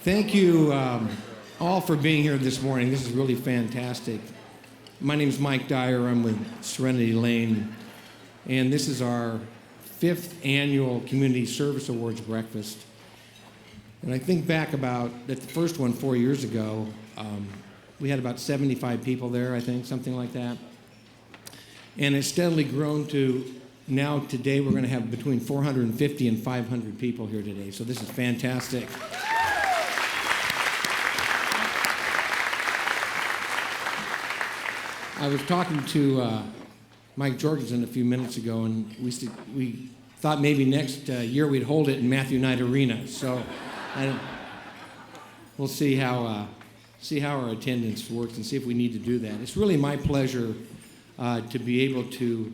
Thank you all for being here this morning. This is really fantastic. My name is Mike Dyer. I'm with Serenity Lane, and this is our 5th annual Community Service Awards breakfast. And I think back about at the first one 4 years ago, we had about 75 people there, I think, something like that. And it's steadily grown to now today we're going to have between 450 and 500 people here today. So this is fantastic. I was talking to Mike Jorgensen a few minutes ago, and we thought maybe next year we'd hold it in Matthew Knight Arena. So we'll see how our attendance works and see if we need to do that. It's really my pleasure to be able to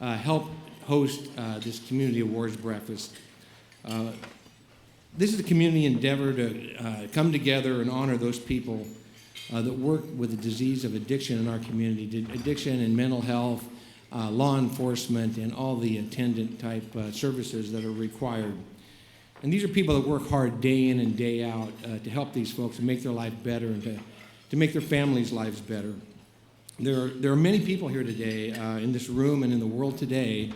help host this Community Awards breakfast. This is a community endeavor to come together and honor those people that work with the disease of addiction in our community, addiction and mental health, law enforcement, and all the attendant type services that are required. And these are people that work hard day in and day out to help these folks and make their life better and to make their families' lives better. There are many people here today in this room and in the world today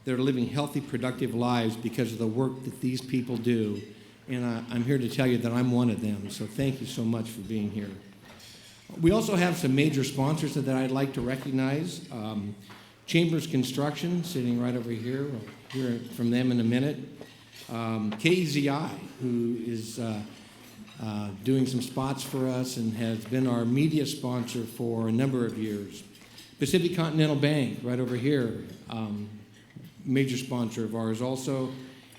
that are living healthy, productive lives because of the work that these people do. And I'm here to tell you that I'm one of them. So thank you so much for being here. We also have some major sponsors that I'd like to recognize. Chambers Construction, sitting right over here. We'll hear from them in a minute. KZI, who is doing some spots for us and has been our media sponsor for a number of years. Pacific Continental Bank, right over here, major sponsor of ours also.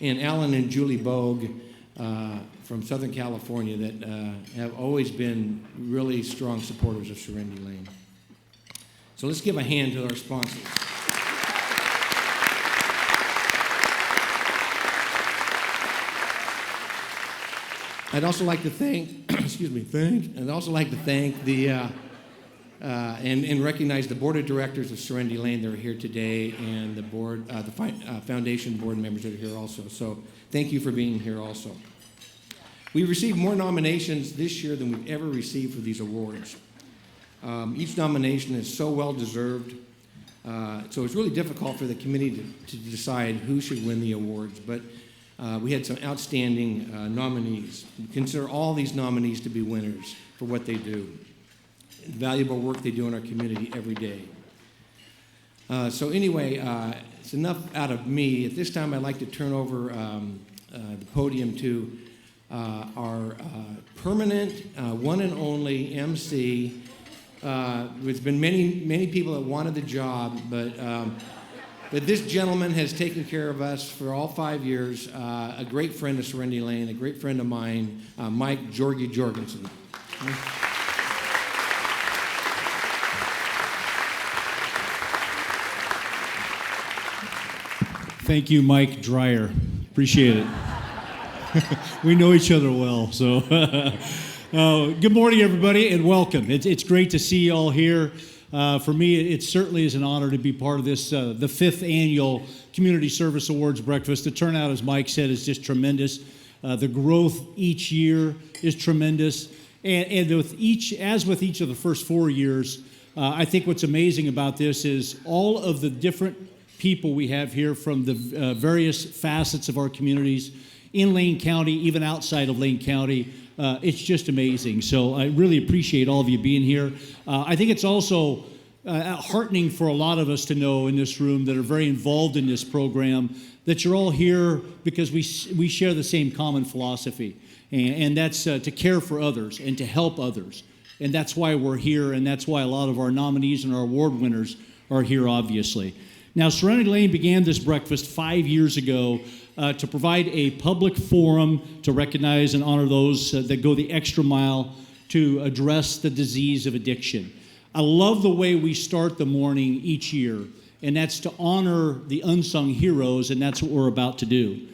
And Alan and Julie Bogue from Southern California that have always been really strong supporters of Serenity Lane. So let's give a hand to our sponsors. I'd also like to thank, I'd also like to thank the, and recognize the board of directors of Serenity Lane that are here today, and the board, the foundation board members that are here also. So thank you for being here also. We received more nominations this year than we've ever received for these awards. Each nomination is so well deserved. So it's really difficult for the committee to decide who should win the awards, but we had some outstanding nominees. We consider all these nominees to be winners for what they do. Valuable work they do in our community every day. So anyway, it's enough out of me. At this time, I'd like to turn over the podium to our permanent, one and only MC. There's been many people that wanted the job, but this gentleman has taken care of us for all 5 years. A great friend of Serenity Lane, a great friend of mine, Mike Jorgensen. Thank you, Mike Dyer. Appreciate it. We know each other well, so. Good morning, everybody, and welcome. It's great to see you all here. For me, it certainly is an honor to be part of this, the 5th annual Community Service Awards breakfast. The turnout, as Mike said, is just tremendous. The growth each year is tremendous. And with each of the first 4 years, I think what's amazing about this is all of the different people we have here from the various facets of our communities in Lane County, even outside of Lane County. It's just amazing. So I really appreciate all of you being here. I think it's also heartening for a lot of us to know in this room that are very involved in this program that you're all here because we share the same common philosophy, and that's to care for others and to help others. And that's why we're here, and that's why a lot of our nominees and our award winners are here, obviously. Now, Serenity Lane began this breakfast 5 years ago to provide a public forum to recognize and honor those that go the extra mile to address the disease of addiction. I love the way we start the morning each year, and that's to honor the unsung heroes, and that's what we're about to do.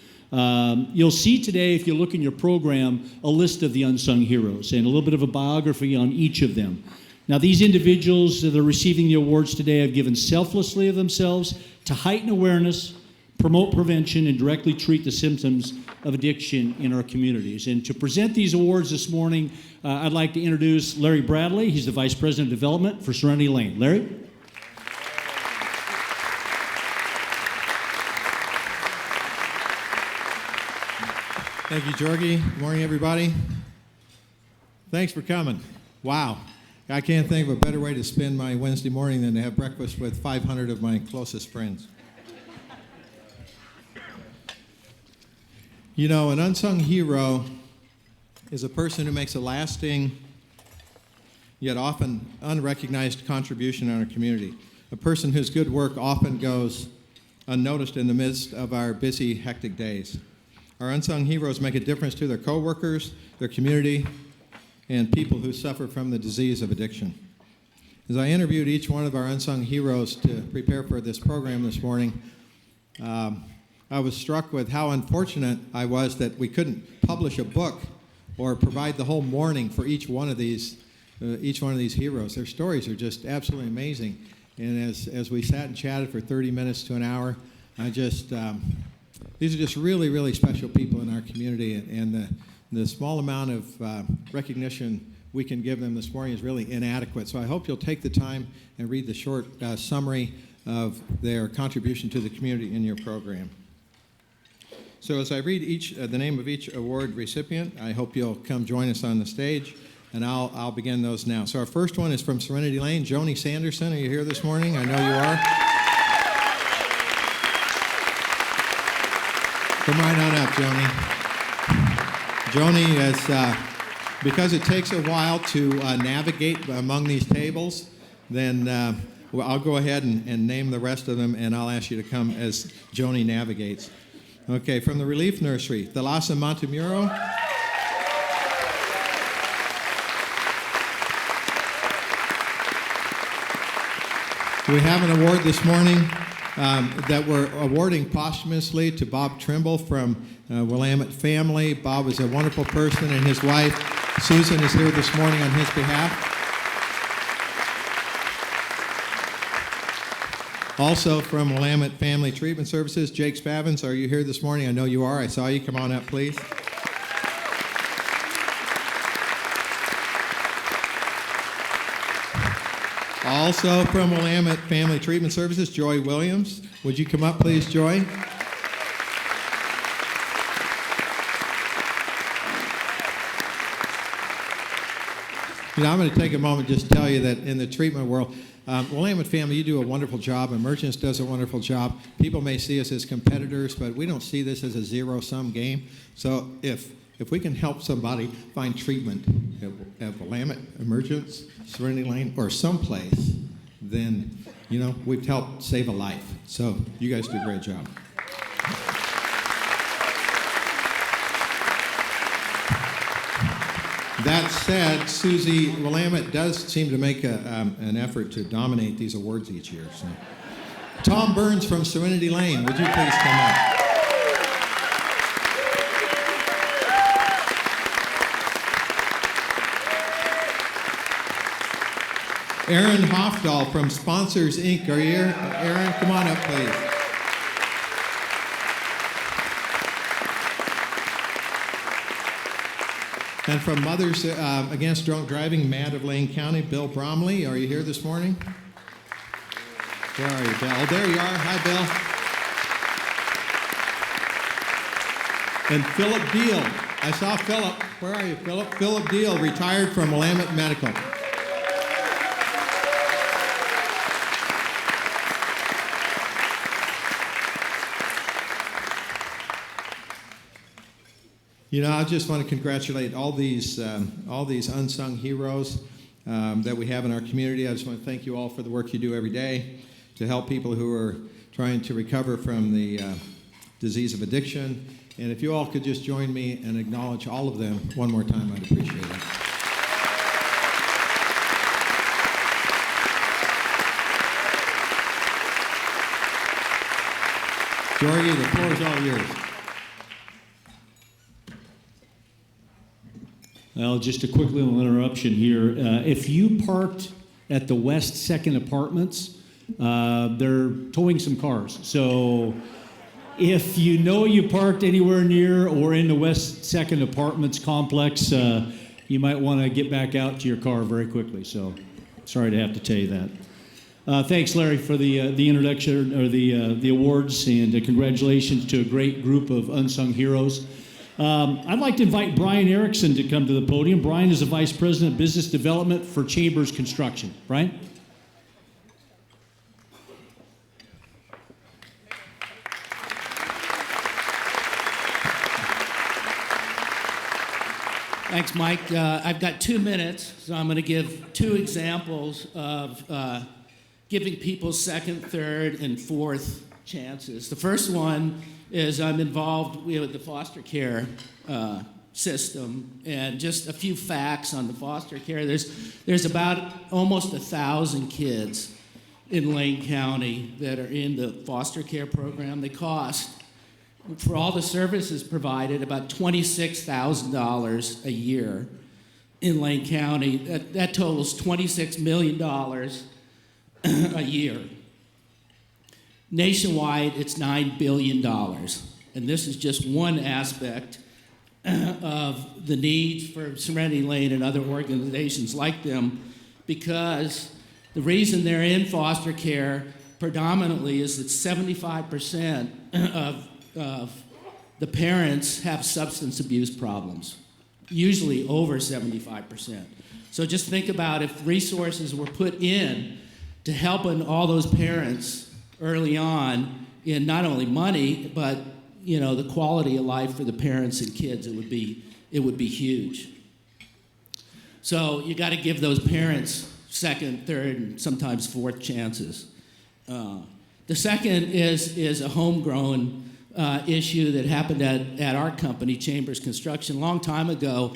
You'll see today, if you look in your program, a list of the unsung heroes and a little bit of a biography on each of them. Now, these individuals that are receiving the awards today have given selflessly of themselves to heighten awareness, promote prevention, and directly treat the symptoms of addiction in our communities. And to present these awards this morning, I'd like to introduce Larry Bradley. He's the Vice President of Development for Serenity Lane. Larry? Thank you, Georgie. Good morning, everybody. Thanks for coming. Wow. I can't think of a better way to spend my Wednesday morning than to have breakfast with 500 of my closest friends. You know, an unsung hero is a person who makes a lasting, yet often unrecognized contribution in our community. A person whose good work often goes unnoticed in the midst of our busy, hectic days. Our unsung heroes make a difference to their coworkers, their community, and people who suffer from the disease of addiction. As I interviewed each one of our unsung heroes to prepare for this program this morning, I was struck with how unfortunate I was that we couldn't publish a book or provide the whole morning for each one of these heroes. Their stories are just absolutely amazing. And as we sat and chatted for 30 minutes to an hour, these are just really, really special people in our community, and the small amount of recognition we can give them this morning is really inadequate. So I hope you'll take the time and read the short summary of their contribution to the community in your program. So as I read the name of each award recipient, I hope you'll come join us on the stage, and I'll begin those now. So our first one is from Serenity Lane. Joni Sanderson, are you here this morning? I know you are. Come right on up, Joni. Joni is, because it takes a while to navigate among these tables, then I'll go ahead and name the rest of them, and I'll ask you to come as Joni navigates. Okay, from the Relief Nursery, Thalassa Montemuro. We have an award this morning that we're awarding posthumously to Bob Trimble from Willamette Family. Bob is a wonderful person, and his wife, Susan, is here this morning on his behalf. Also from Willamette Family Treatment Services, Jake Spavins, are you here this morning? I know you are. I saw you. Come on up, please. Also from Willamette Family Treatment Services, Joy Williams. Would you come up, please, Joy? You know, I'm going to take a moment and just tell you that in the treatment world, Willamette Family, you do a wonderful job. Emergence does a wonderful job. People may see us as competitors, but we don't see this as a zero-sum game. So if we can help somebody find treatment at Willamette, Emergence, Serenity Lane, or someplace, then, you know, we've helped save a life. So you guys do a great job. That said, Susie Willamette does seem to make an effort to dominate these awards each year. So. Tom Burns from Serenity Lane, would you please come up? Aaron Hofdahl from Sponsors, Inc. Are you here? Aaron, come on up, please. And from Mothers Against Drunk Driving, MAD of Lane County, Bill Bromley. Are you here this morning? Where are you, Bill? Oh, there you are. Hi, Bill. And Philip Deal. I saw Philip. Where are you, Philip? Philip Deal, retired from Willamette Medical. You know, I just want to congratulate all these unsung heroes that we have in our community. I just want to thank you all for the work you do every day to help people who are trying to recover from the disease of addiction. And if you all could just join me and acknowledge all of them one more time, I'd appreciate it. Georgie, the floor is all yours. Well, just a quick little interruption here. If you parked at the West Second Apartments, they're towing some cars. So If you know you parked anywhere near or in the West 2nd Apartments complex, you might want to get back out to your car very quickly. So sorry to have to tell you that. Thanks, Larry, for the introduction or the awards, and congratulations to a great group of unsung heroes. I'd like to invite Brian Erickson to come to the podium. Brian is the Vice President of Business Development for Chambers Construction. Brian? Thanks, Mike. I've got 2 minutes, so I'm going to give 2 examples of giving people second, third, and fourth chances. The first one is I'm involved with the foster care system, and just a few facts on the foster care. There's about almost 1,000 kids in Lane County that are in the foster care program. They cost, for all the services provided, about $26,000 a year in Lane County. That totals $26 million a year. Nationwide, it's $9 billion. And this is just one aspect of the needs for Serenity Lane and other organizations like them, because the reason they're in foster care predominantly is that 75% of the parents have substance abuse problems, usually over 75%. So just think about if resources were put in to helping all those parents early on in not only money, but the quality of life for the parents and kids, it would be huge. So you got to give those parents second, third, and sometimes fourth chances. The second is a homegrown issue that happened at our company, Chambers Construction. A long time ago,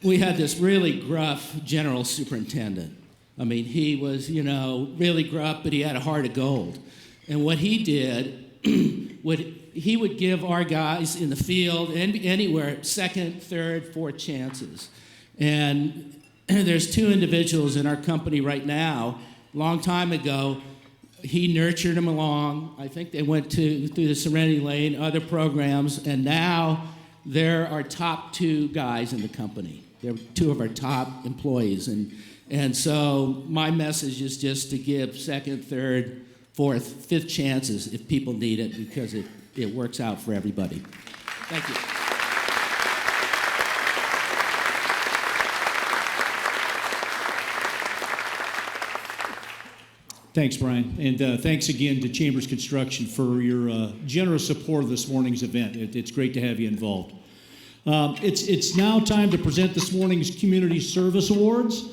we had this really gruff general superintendent. I mean, he was, really gruff, but he had a heart of gold. And what he did, he would give our guys in the field and anywhere second, third, fourth chances. And there's 2 individuals in our company right now. Long time ago, he nurtured them along. I think they went through the Serenity Lane, other programs, and now they're our top 2 guys in the company. They're 2 of our top employees. And so my message is just to give second, third, fourth, fifth chances if people need it, because it works out for everybody. Thank you. Thanks, Brian. And thanks again to Chambers Construction for your generous support of this morning's event. It's great to have you involved. It's now time to present this morning's Community Service Awards.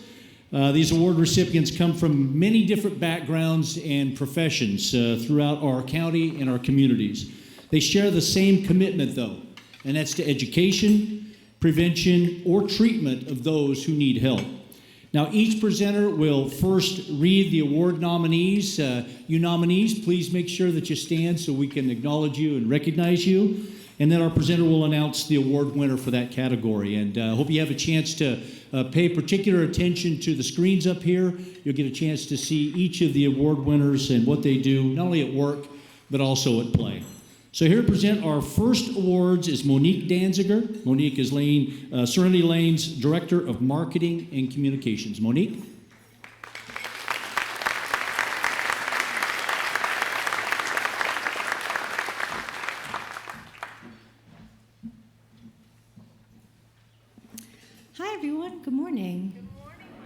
These award recipients come from many different backgrounds and professions throughout our county and our communities. They share the same commitment, though, and that's to education, prevention, or treatment of those who need help. Now, each presenter will first read the award nominees. You nominees, please make sure that you stand so we can acknowledge you and recognize you. And then our presenter will announce the award winner for that category. And I hope you have a chance to pay particular attention to the screens up here. You'll get a chance to see each of the award winners and what they do, not only at work, but also at play. So here to present our first awards is Monique Danziger. Monique is Serenity Lane's Director of Marketing and Communications. Monique? Hi, everyone. Good morning.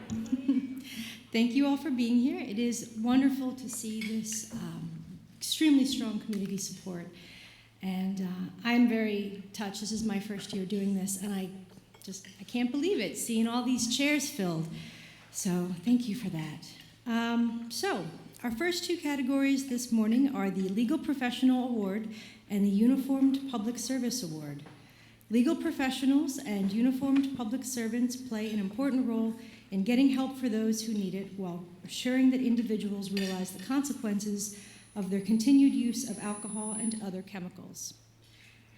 Good morning. Thank you all for being here. It is wonderful to see this extremely strong community support. And I'm very touched. This is my first year doing this, and I can't believe it, seeing all these chairs filled. So thank you for that. So our first 2 categories this morning are the Legal Professional Award and the Uniformed Public Service Award. Legal professionals and uniformed public servants play an important role in getting help for those who need it, while assuring that individuals realize the consequences of their continued use of alcohol and other chemicals.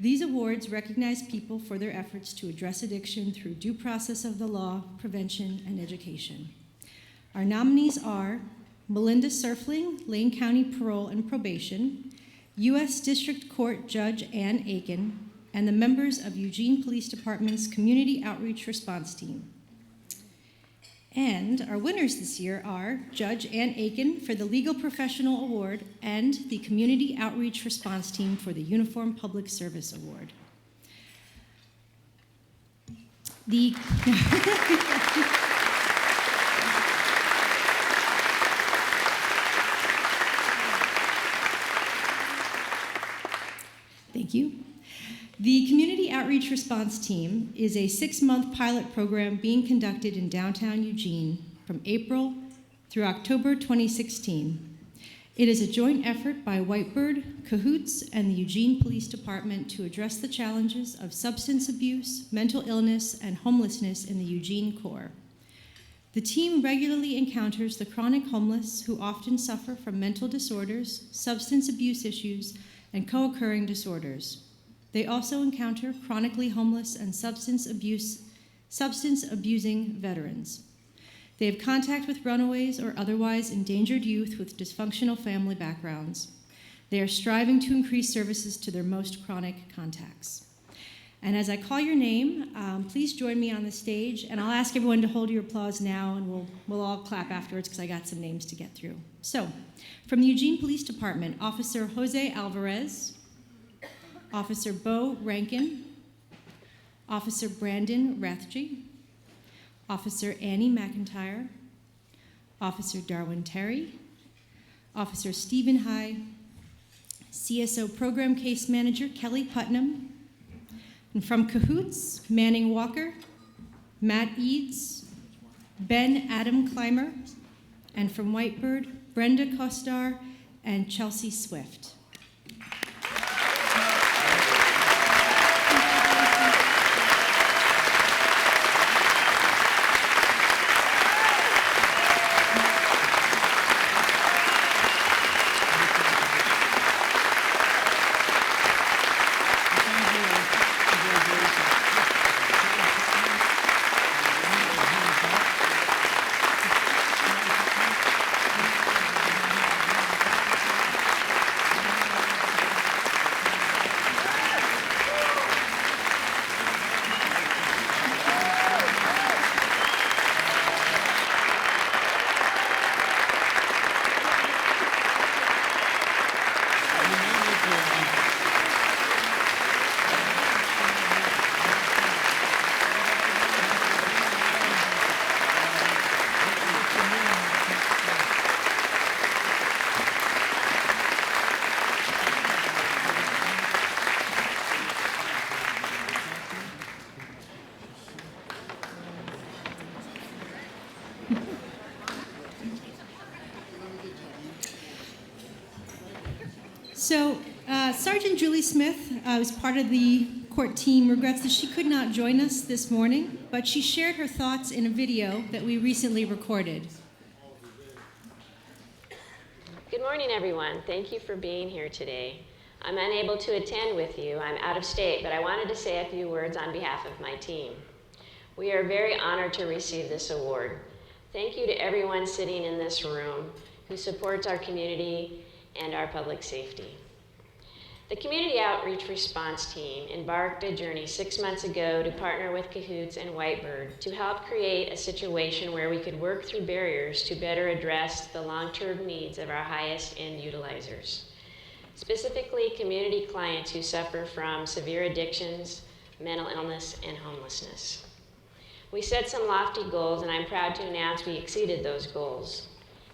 These awards recognize people for their efforts to address addiction through due process of the law, prevention, and education. Our nominees are Melinda Surfling, Lane County Parole and Probation; U.S. District Court Judge Ann Aiken, and the members of Eugene Police Department's Community Outreach Response Team. And our winners this year are Judge Ann Aiken for the Legal Professional Award and the Community Outreach Response Team for the Uniform Public Service Award. Thank you. The Community Outreach Response Team is a 6-month pilot program being conducted in downtown Eugene from April through October 2016. It is a joint effort by Whitebird, Cahoots, and the Eugene Police Department to address the challenges of substance abuse, mental illness, and homelessness in the Eugene core. The team regularly encounters the chronic homeless who often suffer from mental disorders, substance abuse issues, and co-occurring disorders. They also encounter chronically homeless and substance abusing veterans. They have contact with runaways or otherwise endangered youth with dysfunctional family backgrounds. They are striving to increase services to their most chronic contacts. And as I call your name, please join me on the stage, and I'll ask everyone to hold your applause now, and we'll all clap afterwards because I got some names to get through. So, from the Eugene Police Department, Officer Jose Alvarez, Officer Bo Rankin, Officer Brandon Rathje, Officer Annie McIntyre, Officer Darwin Terry, Officer Stephen High, CSO Program Case Manager Kelly Putnam, and from Cahoots, Manning Walker, Matt Eads, Ben Adam Clymer, and from Whitebird, Brenda Kostar and Chelsea Swift. So Sergeant Julie Smith was part of the court team, regrets that she could not join us this morning, but she shared her thoughts in a video that we recently recorded. Good morning, everyone. Thank you for being here today. I'm unable to attend with you. I'm out of state, but I wanted to say a few words on behalf of my team. We are very honored to receive this award. Thank you to everyone sitting in this room who supports our community and our public safety. The Community Outreach Response Team embarked a journey 6 months ago to partner with Cahoots and Whitebird to help create a situation where we could work through barriers to better address the long-term needs of our highest end utilizers, specifically community clients who suffer from severe addictions, mental illness, and homelessness. We set some lofty goals, and I'm proud to announce we exceeded those goals.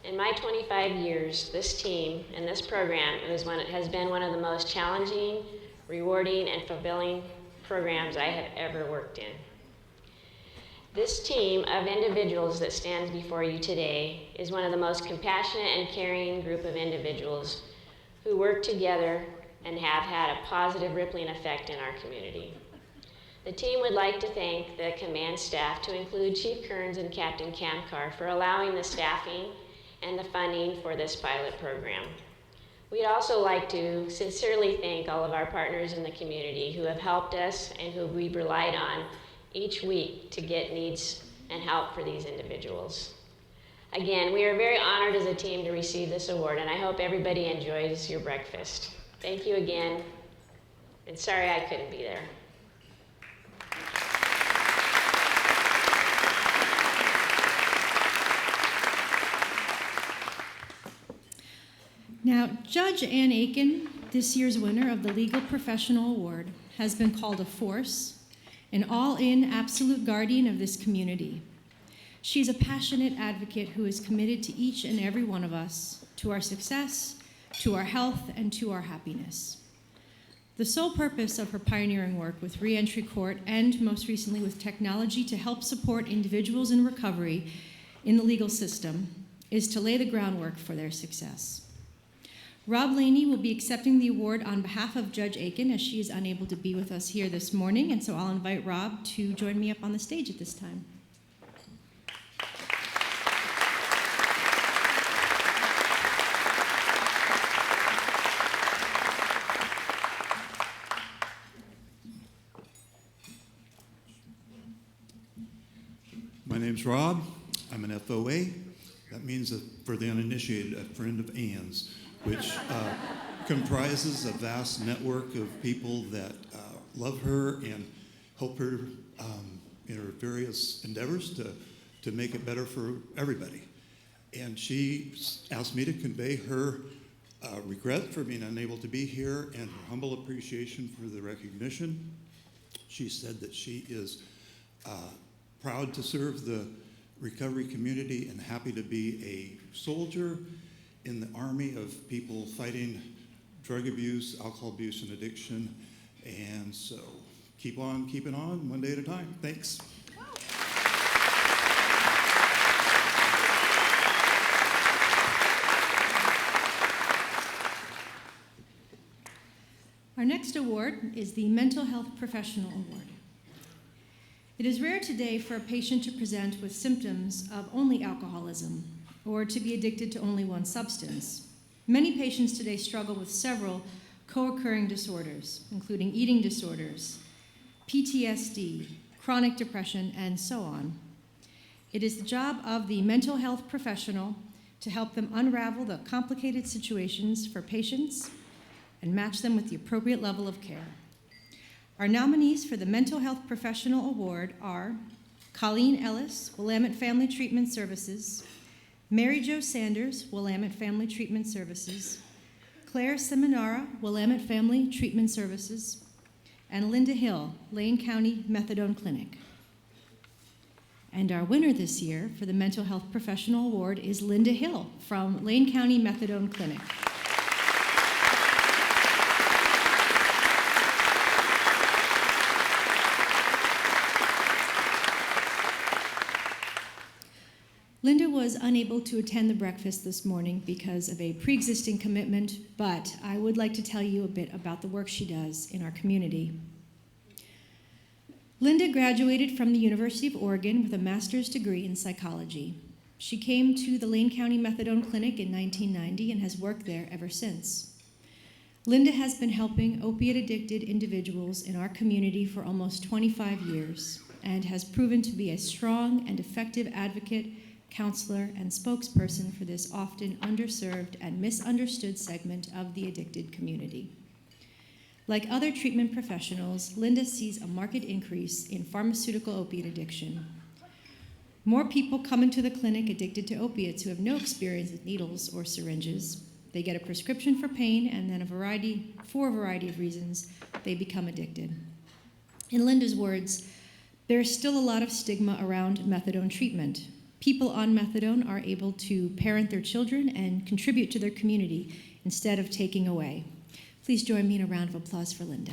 In my 25 years, this team and this program has been one of the most challenging, rewarding, and fulfilling programs I have ever worked in. This team of individuals that stands before you today is one of the most compassionate and caring group of individuals who work together and have had a positive rippling effect in our community. The team would like to thank the command staff, to include Chief Kearns and Captain Kamkar, for allowing the staffing and the funding for this pilot program. We'd also like to sincerely thank all of our partners in the community who have helped us and who we've relied on each week to get needs and help for these individuals. Again, we are very honored as a team to receive this award, and I hope everybody enjoys your breakfast. Thank you again, and sorry I couldn't be there. Now, Judge Ann Aiken, this year's winner of the Legal Professional Award, has been called a force, an all-in absolute guardian of this community. She's a passionate advocate who is committed to each and every one of us, to our success, to our health, and to our happiness. The sole purpose of her pioneering work with reentry court and most recently with technology to help support individuals in recovery in the legal system is to lay the groundwork for their success. Rob Laney will be accepting the award on behalf of Judge Aiken as she is unable to be with us here this morning, and so I'll invite Rob to join me up on the stage at this time. My name's Rob. I'm an FOA. That means, for the uninitiated, a friend of Ann's, which comprises a vast network of people that love her and help her in her various endeavors to make it better for everybody. And she asked me to convey her regret for being unable to be here and her humble appreciation for the recognition. She said that she is proud to serve the recovery community and happy to be a soldier in the army of people fighting drug abuse, alcohol abuse, and addiction. And so keep on keeping on, one day at a time. Thanks. Our next award is the Mental Health Professional Award. It is rare today for a patient to present with symptoms of only alcoholism or to be addicted to only one substance. Many patients today struggle with several co-occurring disorders, including eating disorders, PTSD, chronic depression, and so on. It is the job of the mental health professional to help them unravel the complicated situations for patients and match them with the appropriate level of care. Our nominees for the Mental Health Professional Award are Colleen Ellis, Willamette Family Treatment Services, Mary Jo Sanders, Willamette Family Treatment Services, Claire Seminara, Willamette Family Treatment Services, and Linda Hill, Lane County Methadone Clinic. And our winner this year for the Mental Health Professional Award is Linda Hill from Lane County Methadone Clinic. Linda was unable to attend the breakfast this morning because of a pre-existing commitment, but I would like to tell you a bit about the work she does in our community. Linda graduated from the University of Oregon with a master's degree in psychology. She came to the Lane County Methadone Clinic in 1990 and has worked there ever since. Linda has been helping opiate-addicted individuals in our community for almost 25 years and has proven to be a strong and effective advocate, counselor, and spokesperson for this often underserved and misunderstood segment of the addicted community. Like other treatment professionals, Linda sees a marked increase in pharmaceutical opiate addiction. More people come into the clinic addicted to opiates who have no experience with needles or syringes. They get a prescription for pain, and then for a variety of reasons, they become addicted. In Linda's words, there is still a lot of stigma around methadone treatment. People on methadone are able to parent their children and contribute to their community instead of taking away. Please join me in a round of applause for Linda.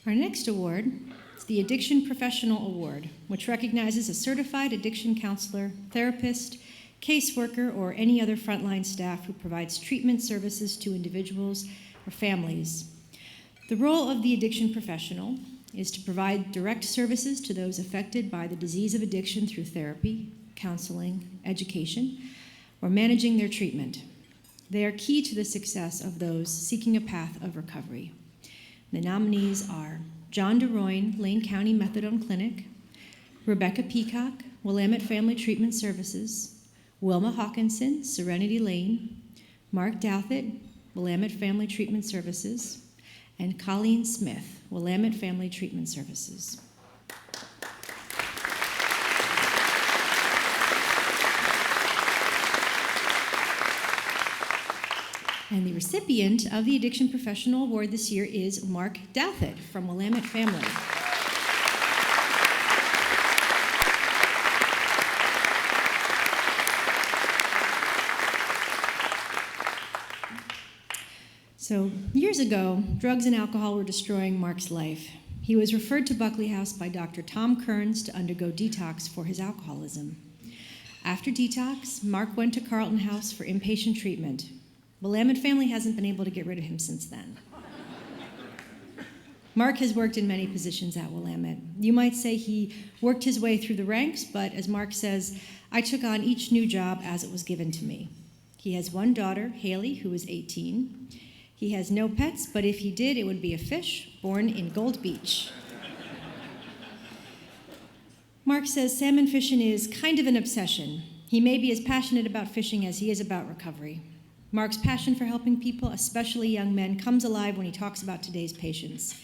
Our next award is the Addiction Professional Award, which recognizes a certified addiction counselor, therapist, caseworker, or any other frontline staff who provides treatment services to individuals or families. The role of the addiction professional is to provide direct services to those affected by the disease of addiction through therapy, counseling, education, or managing their treatment. They are key to the success of those seeking a path of recovery. The nominees are John DeRoyne, Lane County Methadone Clinic, Rebecca Peacock, Willamette Family Treatment Services, Wilma Hawkinson, Serenity Lane, Mark Douthit, Willamette Family Treatment Services, and Colleen Smith, Willamette Family Treatment Services. And the recipient of the Addiction Professional Award this year is Mark Douthit from Willamette Family. So, years ago, drugs and alcohol were destroying Mark's life. He was referred to Buckley House by Dr. Tom Kearns to undergo detox for his alcoholism. After detox, Mark went to Carlton House for inpatient treatment. Willamette Family hasn't been able to get rid of him since then. Mark has worked in many positions at Willamette. You might say he worked his way through the ranks, but as Mark says, I took on each new job as it was given to me. He has one daughter, Haley, who is 18. He has no pets, but if he did, it would be a fish born in Gold Beach. Mark says salmon fishing is kind of an obsession. He may be as passionate about fishing as he is about recovery. Mark's passion for helping people, especially young men, comes alive when he talks about today's patients.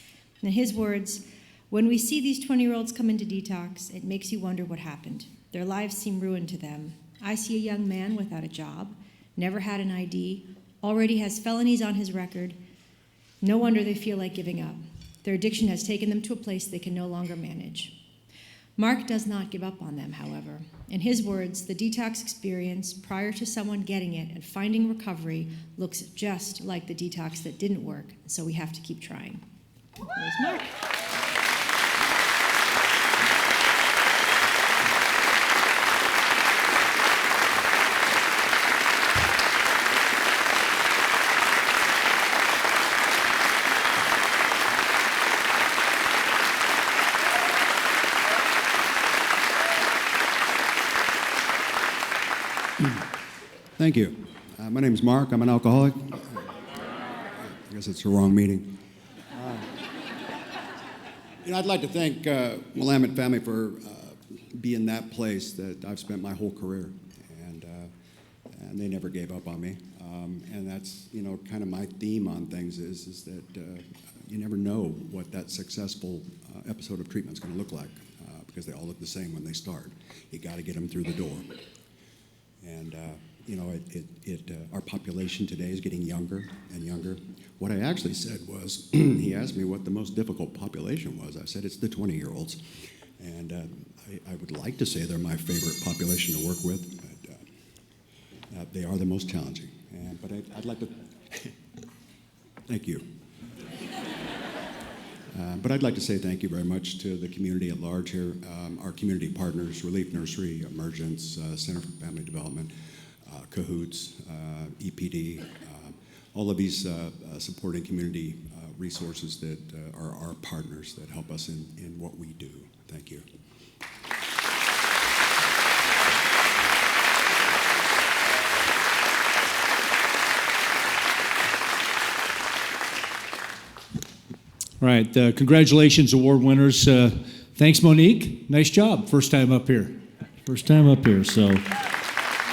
In his words, when we see these 20-year-olds come into detox, it makes you wonder what happened. Their lives seem ruined to them. I see a young man without a job, never had an ID, already has felonies on his record. No wonder they feel like giving up. Their addiction has taken them to a place they can no longer manage. Mark does not give up on them, however. In his words, the detox experience prior to someone getting it and finding recovery looks just like the detox that didn't work, so we have to keep trying. There's Mark. Thank you. My name is Mark. I'm an alcoholic. I guess it's the wrong meeting. I'd like to thank Willamette Family for being that place that I've spent my whole career, and they never gave up on me. And that's kind of my theme on things is that you never know what that successful episode of treatment is going to look like because they all look the same when they start. You got to get them through the door. And our population today is getting younger and younger. What I actually said was, he asked me what the most difficult population was. I said it's the 20-year-olds. And I would like to say they're my favorite population to work with, but they are the most challenging. But I'd like to, thank you. But I'd like to say thank you very much to the community at large here, our community partners, Relief Nursery, Emergence, Center for Family Development, Cahoots, EPD, all of these supporting community resources that are our partners that help us in what we do. Thank you. All right, congratulations, award winners. Thanks, Monique. Nice job. First time up here. So,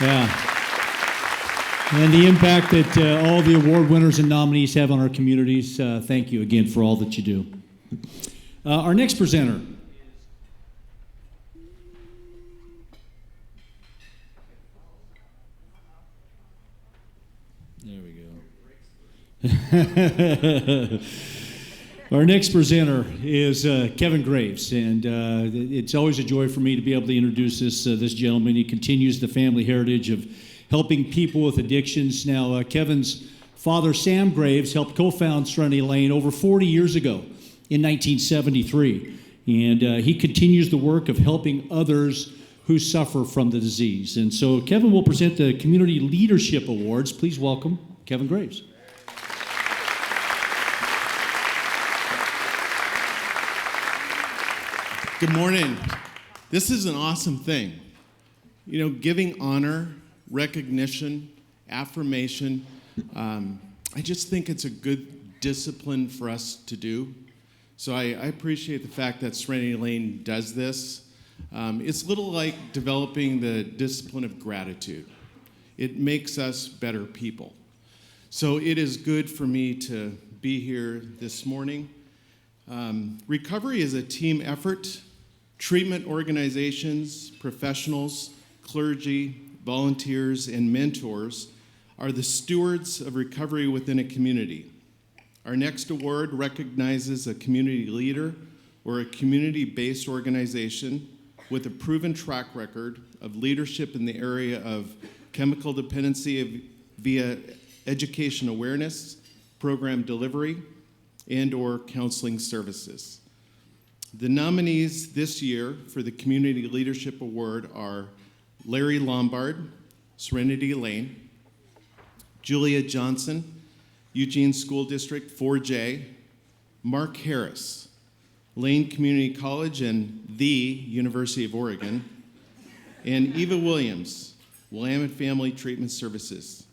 yeah. And the impact that all the award winners and nominees have on our communities, thank you again for all that you do. Our next presenter. There we go. Our next presenter is Kevin Graves, and it's always a joy for me to be able to introduce this gentleman. He continues the family heritage of helping people with addictions. Now, Kevin's father, Sam Graves, helped co-found Serenity Lane over 40 years ago in 1973, and he continues the work of helping others who suffer from the disease. And so Kevin will present the Community Leadership Awards. Please welcome Kevin Graves. Good morning. This is an awesome thing. Giving honor, recognition, affirmation. I just think it's a good discipline for us to do. So I appreciate the fact that Serenity Lane does this. It's a little like developing the discipline of gratitude. It makes us better people. So it is good for me to be here this morning. Recovery is a team effort. Treatment organizations, professionals, clergy, volunteers, and mentors are the stewards of recovery within a community. Our next award recognizes a community leader or a community-based organization with a proven track record of leadership in the area of chemical dependency via education awareness, program delivery, and/or counseling services. The nominees this year for the Community Leadership Award are Larry Lombard, Serenity Lane, Julia Johnson, Eugene School District 4J, Mark Harris, Lane Community College and the University of Oregon, and Eva Williams, Willamette Family Treatment Services.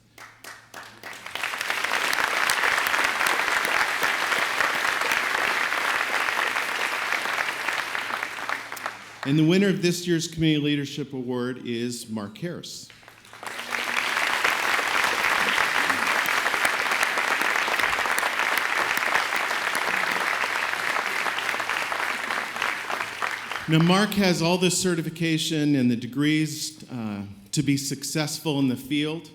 And the winner of this year's Community Leadership Award is Mark Harris. Now, Mark has all this certification and the degrees to be successful in the field.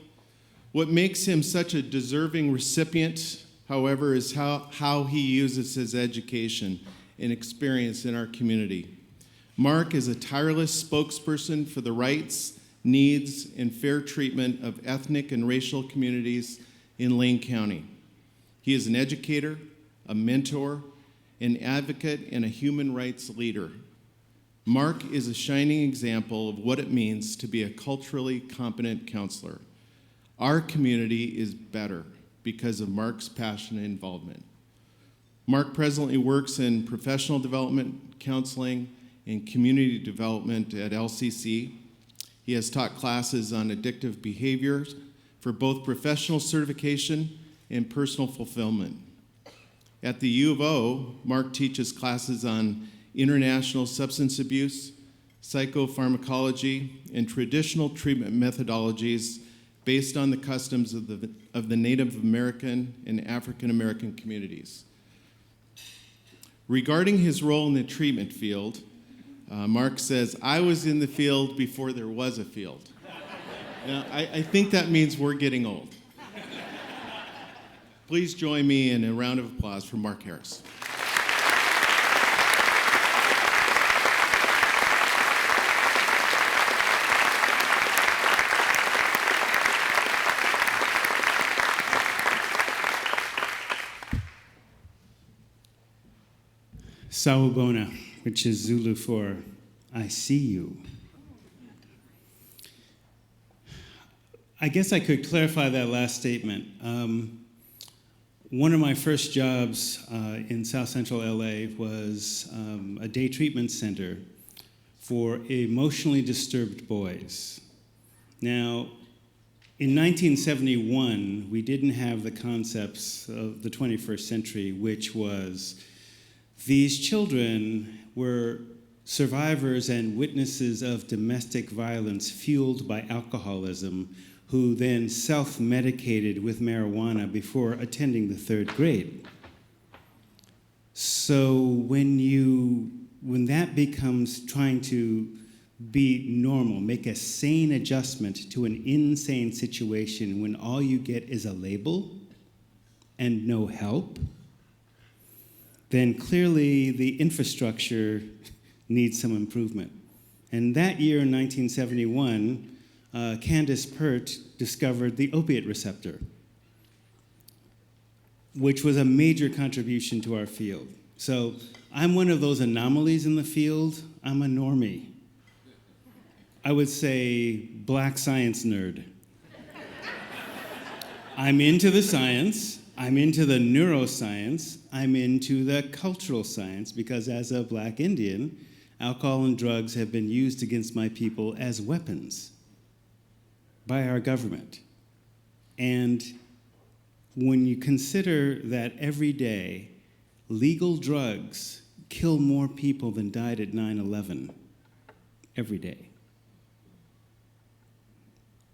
What makes him such a deserving recipient, however, is how he uses his education and experience in our community. Mark is a tireless spokesperson for the rights, needs, and fair treatment of ethnic and racial communities in Lane County. He is an educator, a mentor, an advocate, and a human rights leader. Mark is a shining example of what it means to be a culturally competent counselor. Our community is better because of Mark's passion and involvement. Mark presently works in professional development, counseling, and community development at LCC. He has taught classes on addictive behaviors for both professional certification and personal fulfillment. At the U of O, Mark teaches classes on international substance abuse, psychopharmacology, and traditional treatment methodologies based on the customs of the Native American and African American communities. Regarding his role in the treatment field, Mark says, "I was in the field before there was a field." Now, I think that means we're getting old. Please join me in a round of applause for Mark Harris. Sawubona, which is Zulu for I see you. I guess I could clarify that last statement. One of my first jobs in South Central LA was a day treatment center for emotionally disturbed boys. Now, in 1971, we didn't have the concepts of the 21st century, which was these children were survivors and witnesses of domestic violence fueled by alcoholism, who then self-medicated with marijuana before attending the 3rd grade. So when that becomes trying to be normal, make a sane adjustment to an insane situation when all you get is a label and no help, then clearly the infrastructure needs some improvement. And that year in 1971, Candace Pert discovered the opiate receptor, which was a major contribution to our field. So I'm one of those anomalies in the field. I'm a normie. I would say black science nerd. I'm into the science. I'm into the neuroscience. I'm into the cultural science because as a black Indian, alcohol and drugs have been used against my people as weapons by our government. And when you consider that every day legal drugs kill more people than died at 9/11 every day.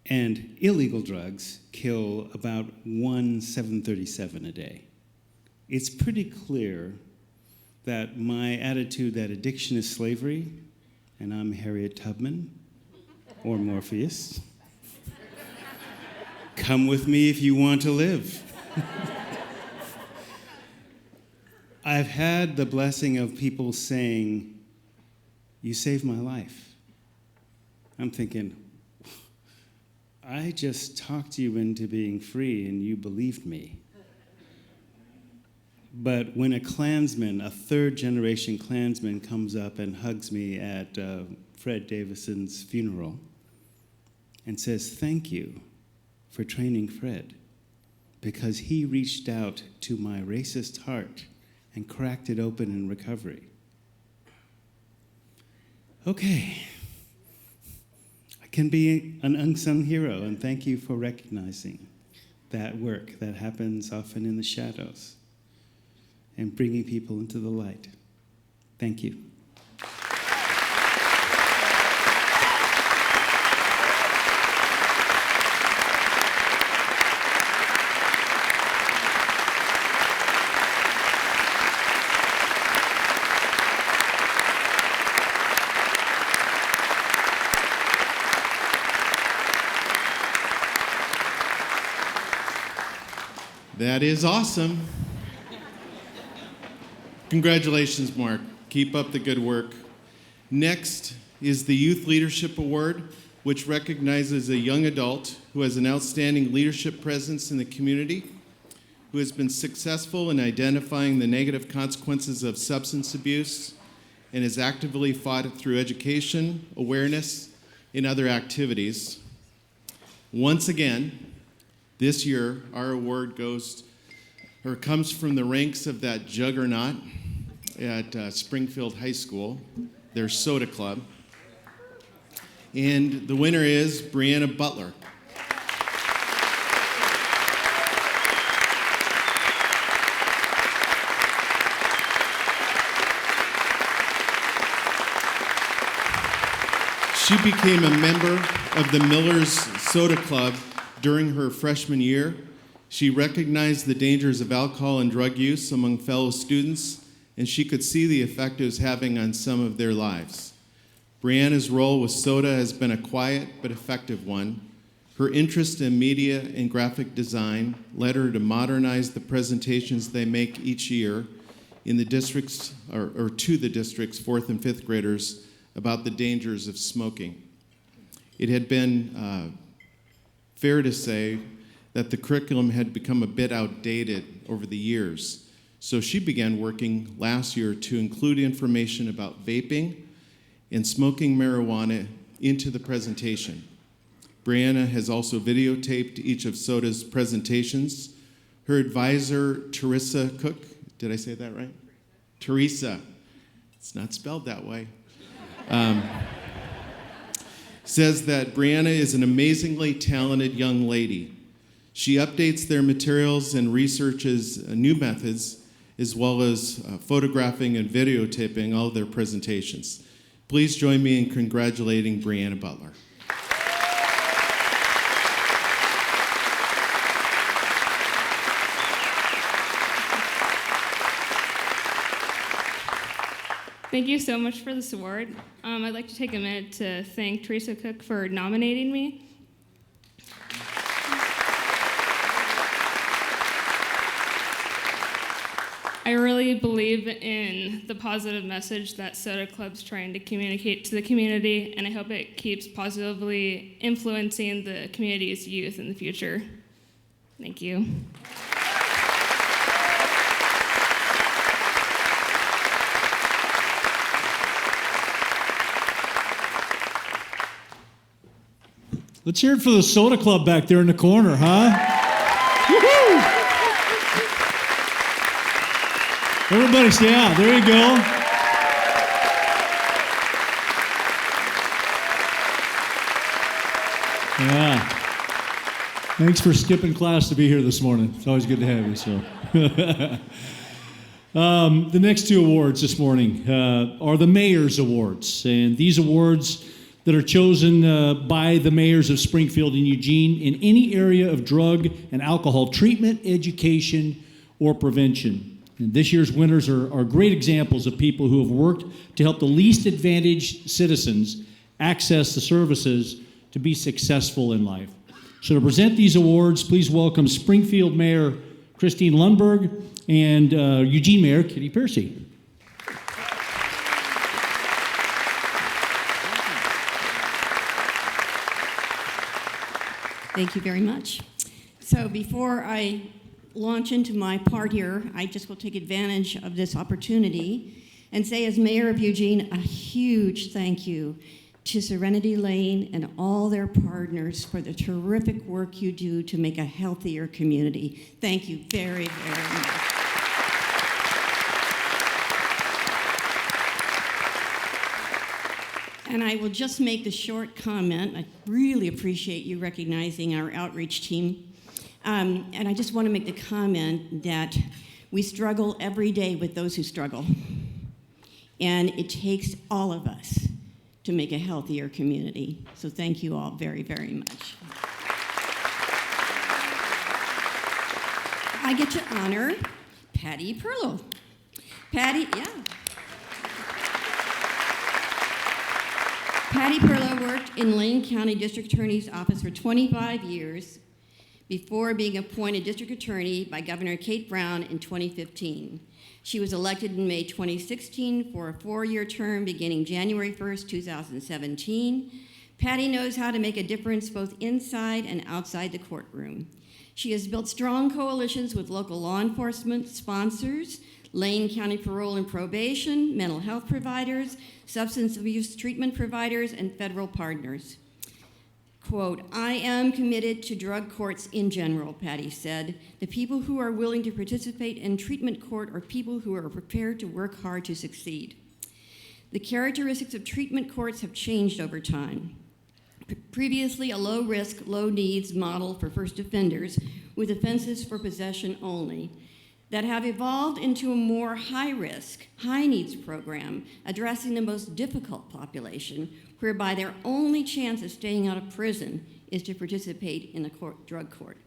And illegal drugs kill about 1/737 a day. It's pretty clear that my attitude that addiction is slavery, and I'm Harriet Tubman, or Morpheus. Come with me if you want to live. I've had the blessing of people saying, "You saved my life." I'm thinking, I just talked you into being free and you believed me. But when a Klansman, a third-generation Klansman, comes up and hugs me at Fred Davison's funeral and says, "Thank you for training Fred, because he reached out to my racist heart and cracked it open in recovery." Okay. I can be an unsung hero, and thank you for recognizing that work that happens often in the shadows and bringing people into the light. Thank you. That is awesome. Congratulations, Mark. Keep up the good work. Next is the Youth Leadership Award, which recognizes a young adult who has an outstanding leadership presence in the community, who has been successful in identifying the negative consequences of substance abuse and has actively fought it through education, awareness, and other activities. Once again, this year, our award comes from the ranks of that juggernaut at Springfield High School, their soda club. And the winner is Brianna Butler. She became a member of the Miller's Soda Club during her freshman year. She recognized the dangers of alcohol and drug use among fellow students, and she could see the effect it was having on some of their lives. Brianna's role with soda has been a quiet but effective one. Her interest in media and graphic design led her to modernize the presentations they make each year in the districts, or to the district's 4th and 5th graders about the dangers of smoking. It had been fair to say that the curriculum had become a bit outdated over the years. So she began working last year to include information about vaping and smoking marijuana into the presentation. Brianna has also videotaped each of SODA's presentations. Her advisor, Teresa Cook, did I say that right? Teresa, it's not spelled that way, says that Brianna is an amazingly talented young lady. She updates their materials and researches new methods, as well as photographing and videotaping all of their presentations. Please join me in congratulating Brianna Butler. Thank you so much for this award. I'd like to take a minute to thank Teresa Cook for nominating me. I really believe in the positive message that Soda Club's trying to communicate to the community, and I hope it keeps positively influencing the community's youth in the future. Thank you. Let's hear it for the Soda Club back there in the corner, huh? Woo-hoo! Everybody stay out. There you go. Yeah. Thanks for skipping class to be here this morning. It's always good to have you. So, The next two awards this morning are the Mayor's Awards. And these awards that are chosen by the mayors of Springfield and Eugene in any area of drug and alcohol treatment, education, or prevention. And this year's winners are great examples of people who have worked to help the least advantaged citizens access the services to be successful in life. So to present these awards, please welcome Springfield Mayor Christine Lundberg and Eugene Mayor Kitty Piercy. Thank you very much. So before I launch into my part here, I just will take advantage of this opportunity and say, as Mayor of Eugene, a huge thank you to Serenity Lane and all their partners for the terrific work you do to make a healthier community. Thank you very, very much. And I will just make the short comment. I really appreciate you recognizing our outreach team. And I just want to make the comment that we struggle every day with those who struggle. And it takes all of us to make a healthier community. So thank you all very, very much. I get to honor Patty Perlow. Patty Perlow worked in Lane County District Attorney's Office for 25 years before being appointed District Attorney by Governor Kate Brown in 2015. She was elected in May 2016 for a 4-year term beginning January 1st, 2017. Patty knows how to make a difference both inside and outside the courtroom. She has built strong coalitions with local law enforcement, sponsors, Lane County Parole and Probation, mental health providers, substance abuse treatment providers, and federal partners. Quote, "I am committed to drug courts in general," Patty said. "The people who are willing to participate in treatment court are people who are prepared to work hard to succeed." The characteristics of treatment courts have changed over time. Previously a low-risk, low-needs model for first offenders with offenses for possession only, that have evolved into a more high-risk, high-needs program addressing the most difficult population, whereby their only chance of staying out of prison is to participate in a drug court.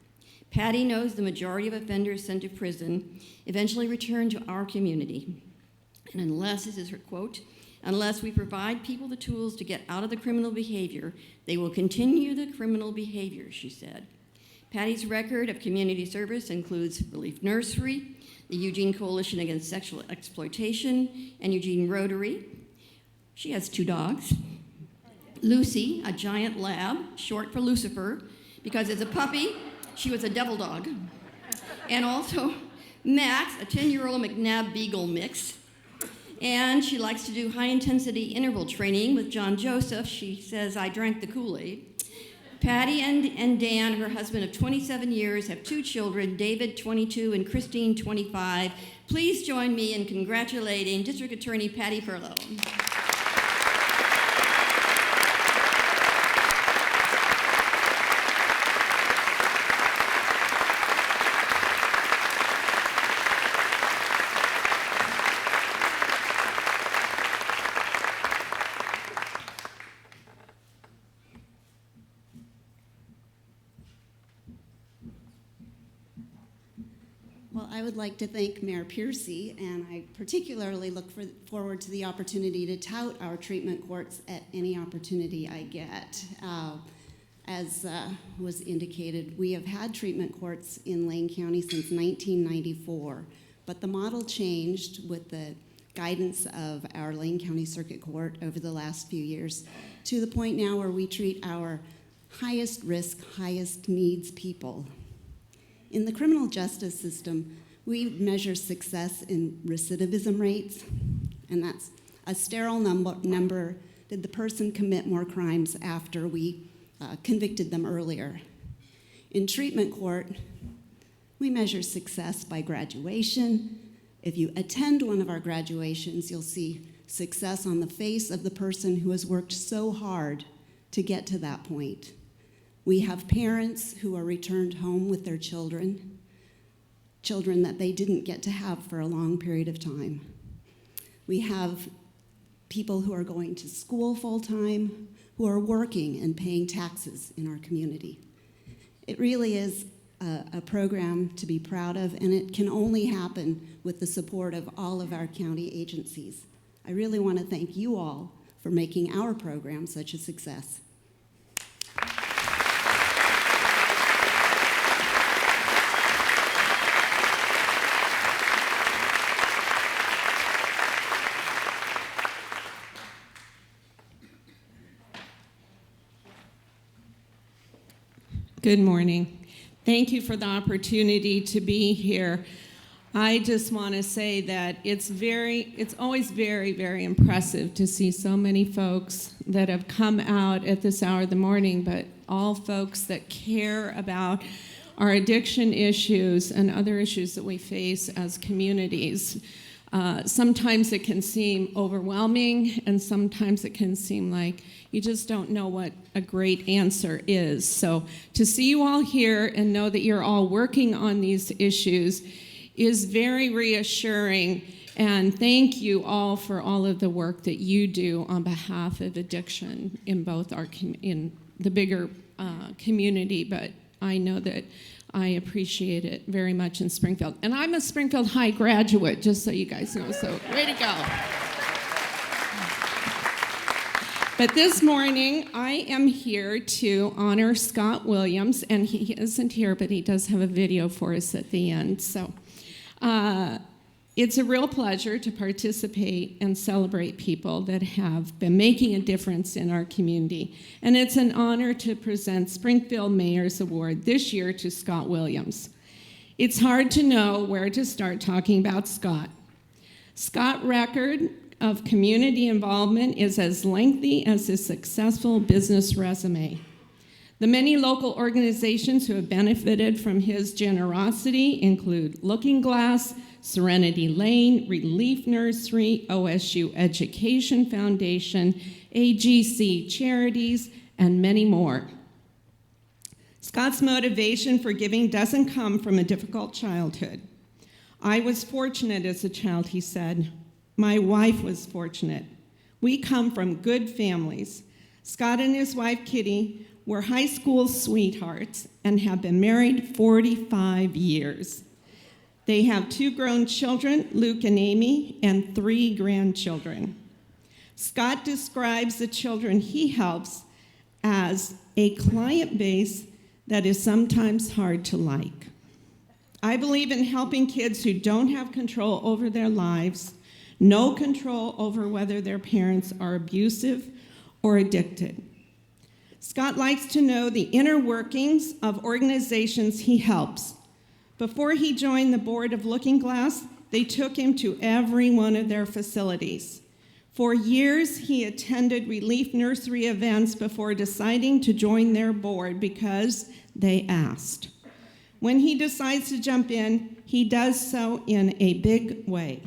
Patty knows the majority of offenders sent to prison eventually return to our community. And unless, this is her quote, "unless we provide people the tools to get out of the criminal behavior, they will continue the criminal behavior," she said. Patty's record of community service includes Relief Nursery, the Eugene Coalition Against Sexual Exploitation, and Eugene Rotary. She has 2 dogs. Lucy, a giant lab, short for Lucifer, because as a puppy, she was a devil dog. And also Max, a 10-year-old McNabb Beagle mix. And she likes to do high-intensity interval training with John Joseph. She says, "I drank the Kool-Aid." Patty and Dan, her husband of 27 years, have 2 children, David, 22, and Christine, 25. Please join me in congratulating District Attorney Patty Perlow. Well, I would like to thank Mayor Piercy, and I particularly look forward to the opportunity to tout our treatment courts at any opportunity I get. As was indicated, we have had treatment courts in Lane County since 1994, but the model changed with the guidance of our Lane County Circuit Court over the last few years to the point now where we treat our highest risk, highest needs people. In the criminal justice system, we measure success in recidivism rates, and that's a sterile number. Did the person commit more crimes after we convicted them earlier? In treatment court, we measure success by graduation. If you attend one of our graduations, you'll see success on the face of the person who has worked so hard to get to that point. We have parents who are returned home with their children. children that they didn't get to have for a long period of time. We have people who are going to school full-time, who are working and paying taxes in our community. It really is a program to be proud of, and it can only happen with the support of all of our county agencies. I really want to thank you all for making our program such a success. Good morning. Thank you for the opportunity to be here. I just want to say that it's always very, very impressive to see so many folks that have come out at this hour of the morning, but all folks that care about our addiction issues and other issues that we face as communities. Sometimes it can seem overwhelming, and sometimes it can seem like you just don't know what a great answer is. So to see you all here and know that you're all working on these issues is very reassuring, and thank you all for all of the work that you do on behalf of addiction in both in the bigger community, but I know that I appreciate it very much in Springfield. And I'm a Springfield High graduate, just so you guys know, so way to go. But this morning, I am here to honor Scott Williams, and he isn't here, but he does have a video for us at the end. So it's a real pleasure to participate and celebrate people that have been making a difference in our community. And it's an honor to present Springfield Mayor's Award this year to Scott Williams. It's hard to know where to start talking about Scott. Scott's record of community involvement is as lengthy as his successful business resume. The many local organizations who have benefited from his generosity include Looking Glass, Serenity Lane, Relief Nursery, OSU Education Foundation, AGC Charities, and many more. Scott's motivation for giving doesn't come from a difficult childhood. I was fortunate as a child, he said. My wife was fortunate. We come from good families. Scott and his wife, Kitty, were high school sweethearts and have been married 45 years. They have 2 grown children, Luke and Amy, and 3 grandchildren. Scott describes the children he helps as a client base that is sometimes hard to like. I believe in helping kids who don't have control over their lives, no control over whether their parents are abusive or addicted. Scott likes to know the inner workings of organizations he helps. Before he joined the board of Looking Glass, they took him to every one of their facilities. For years, he attended Relief Nursery events before deciding to join their board because they asked. When he decides to jump in, he does so in a big way.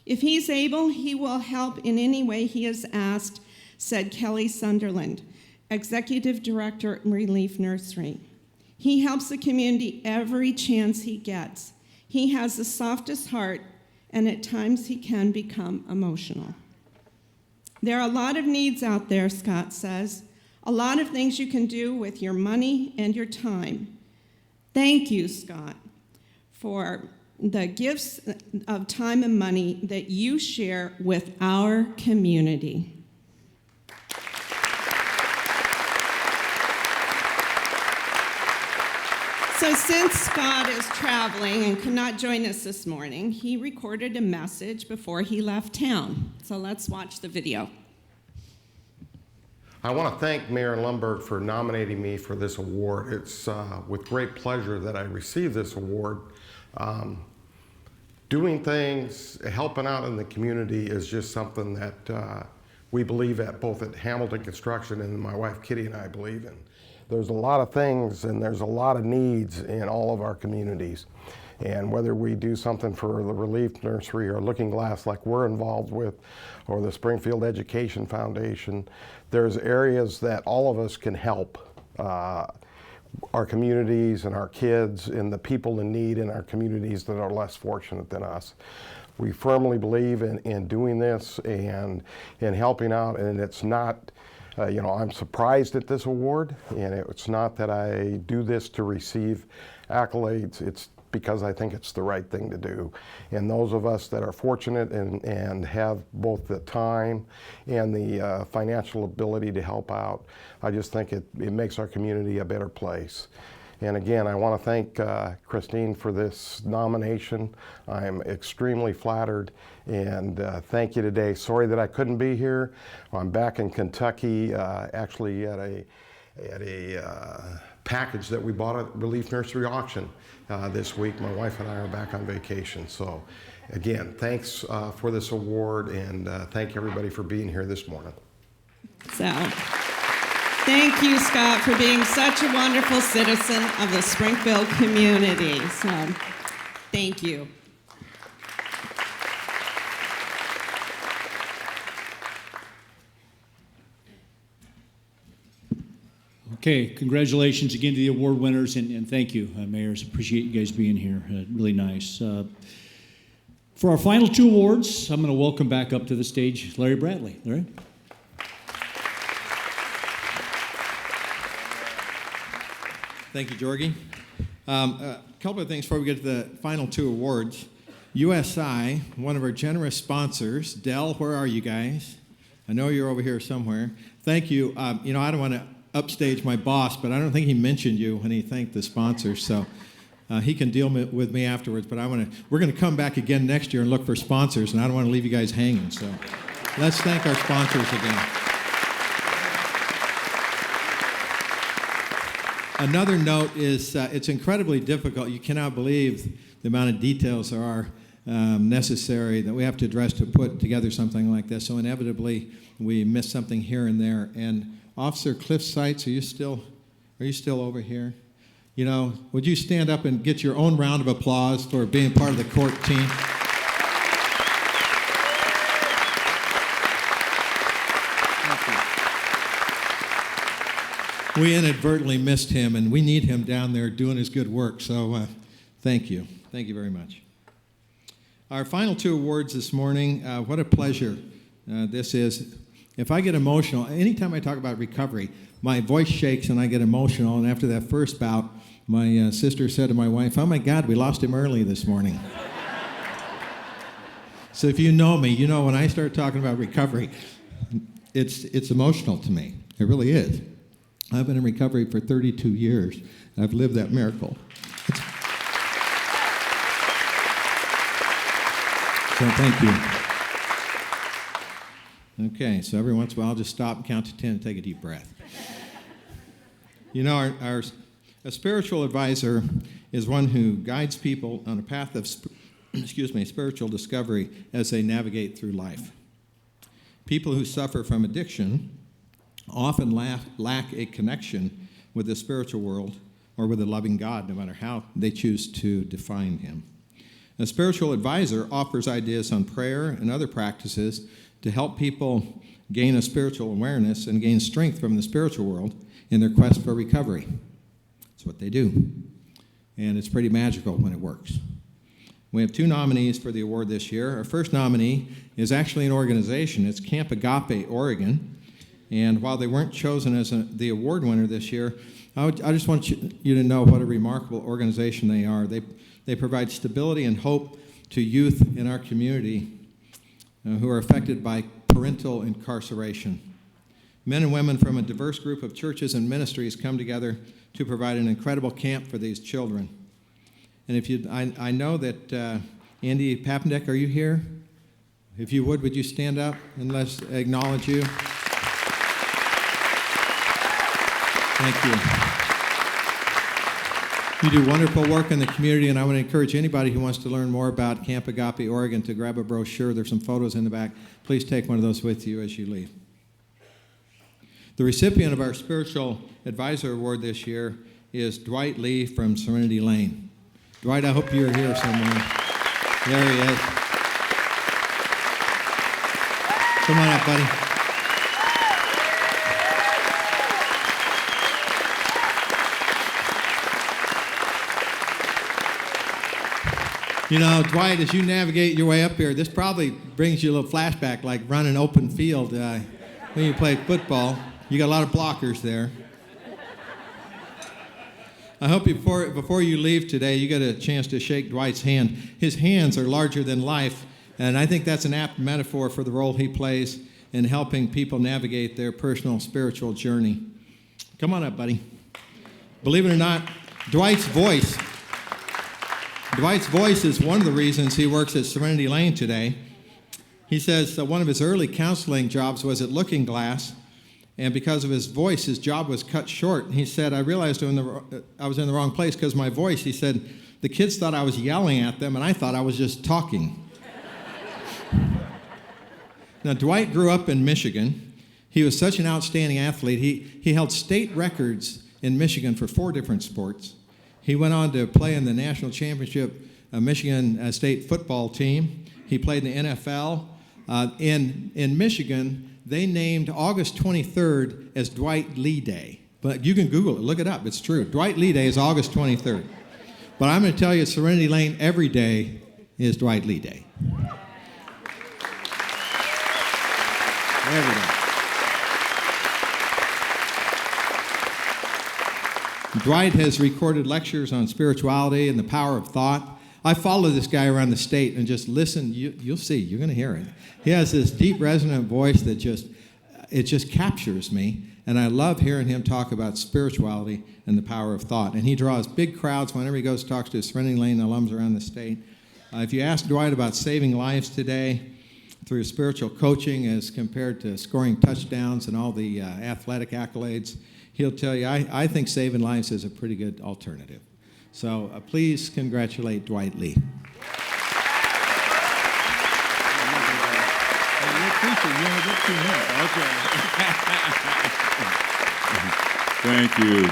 If he's able, he will help in any way he is asked, said Kelly Sunderland, Executive Director at Relief Nursery. He helps the community every chance he gets. He has the softest heart, and at times he can become emotional. There are a lot of needs out there, Scott says, a lot of things you can do with your money and your time. Thank you, Scott, for the gifts of time and money that you share with our community. So since Scott is traveling and could not join us this morning, he recorded a message before he left town. So let's watch the video. I want to thank Mayor Lundberg for nominating me for this award. It's with great pleasure that I received this award. Doing things, helping out in the community is just something that we believe at, both at Hamilton Construction and my wife Kitty and I believe in. There's a lot of things and there's a lot of needs in all of our communities. And whether we do something for the Relief Nursery or Looking Glass like we're involved with, or the Springfield Education Foundation, there's areas that all of us can help. our communities and our kids and the people in need in our communities that are less fortunate than us. We firmly believe in doing this and in helping out, and it's not, I'm surprised at this award, and it's not that I do this to receive accolades. It's because I think it's the right thing to do. And those of us that are fortunate and have both the time and the financial ability to help out, I just think it makes our community a better place. And again, I want to thank Christine for this nomination. I'm extremely flattered, and thank you today. Sorry that I couldn't be here. I'm back in Kentucky, actually at a package that we bought at Relief Nursery Auction this week. My wife and I are back on vacation. So again, thanks for this award, and thank everybody for being here this morning. So, thank you, Scott, for being such a wonderful citizen of the Springfield community. So, thank you. Okay, congratulations again to the award winners, and thank you, mayors. Appreciate you guys being here. Really nice. For our final two awards, I'm going to welcome back up to the stage Larry Bradley. Larry? Thank you, Jorgie. A couple of things before we get to the final two awards. USI, one of our generous sponsors. Dell, where are you guys? I know you're over here somewhere. Thank you. I don't want to upstage my boss, but I don't think he mentioned you when he thanked the sponsors, so he can deal with me afterwards. But we're going to come back again next year and look for sponsors, and I don't want to leave you guys hanging. So let's thank our sponsors again. Another note is it's incredibly difficult. You cannot believe the amount of details there are necessary that we have to address to put together something like this. So inevitably, we miss something here and there. And Officer Cliff Seitz, are you still over here? Would you stand up and get your own round of applause for being part of the court team? We inadvertently missed him, and we need him down there doing his good work. So thank you. Thank you very much. Our final two awards this morning, what a pleasure this is. If I get emotional, anytime I talk about recovery, my voice shakes and I get emotional. And after that first bout, my sister said to my wife, "Oh my God, we lost him early this morning." So if you know me, you know when I start talking about recovery, it's emotional to me. It really is. I've been in recovery for 32 years. And I've lived that miracle. So thank you. Okay, so every once in a while I'll just stop and count to 10 and take a deep breath. A spiritual advisor is one who guides people on a path of spiritual discovery as they navigate through life. People who suffer from addiction often lack a connection with the spiritual world or with a loving God, no matter how they choose to define him. A spiritual advisor offers ideas on prayer and other practices to help people gain a spiritual awareness and gain strength from the spiritual world in their quest for recovery. That's what they do. And it's pretty magical when it works. We have two nominees for the award this year. Our first nominee is actually an organization. It's Camp Agape, Oregon. And while they weren't chosen as the award winner this year, I just want you to know what a remarkable organization they are. They provide stability and hope to youth in our community who are affected by parental incarceration. Men and women from a diverse group of churches and ministries come together to provide an incredible camp for these children. And I know that Andy Papendek, are you here? If you would you stand up and let's acknowledge you? Thank you. You do wonderful work in the community, and I want to encourage anybody who wants to learn more about Camp Agape, Oregon, to grab a brochure. There's some photos in the back. Please take one of those with you as you leave. The recipient of our Spiritual Advisor Award this year is Dwight Lee from Serenity Lane. Dwight, I hope you're here somewhere. There he is. Come on up, buddy. You know, Dwight, as you navigate your way up here, this probably brings you a little flashback, like running open field when you played football. You got a lot of blockers there. I hope before you leave today, you get a chance to shake Dwight's hand. His hands are larger than life, and I think that's an apt metaphor for the role he plays in helping people navigate their personal spiritual journey. Come on up, buddy. Believe it or not, Dwight's voice is one of the reasons he works at Serenity Lane today. He says that one of his early counseling jobs was at Looking Glass, and because of his voice, his job was cut short. And he said, I realized I was in the wrong place because my voice, he said, the kids thought I was yelling at them, and I thought I was just talking. Now, Dwight grew up in Michigan. He was such an outstanding athlete. He held state records in Michigan for 4 different sports. He went on to play in the national championship Michigan State football team. He played in the NFL. In Michigan, they named August 23rd as Dwight Lee Day. But you can Google it, look it up, it's true. Dwight Lee Day is August 23rd. But I'm going to tell you, at Serenity Lane, every day is Dwight Lee Day. Every day. Dwight has recorded lectures on spirituality and the power of thought. I follow this guy around the state and just listen. You'll see. You're going to hear it. He has this deep, resonant voice that just captures me, and I love hearing him talk about spirituality and the power of thought. And he draws big crowds whenever he goes to talk to Serenity Lane alums around the state. If you ask Dwight about saving lives today through spiritual coaching as compared to scoring touchdowns and all the athletic accolades, he'll tell you, I think saving lives is a pretty good alternative. So please congratulate Dwight Lee. Thank you.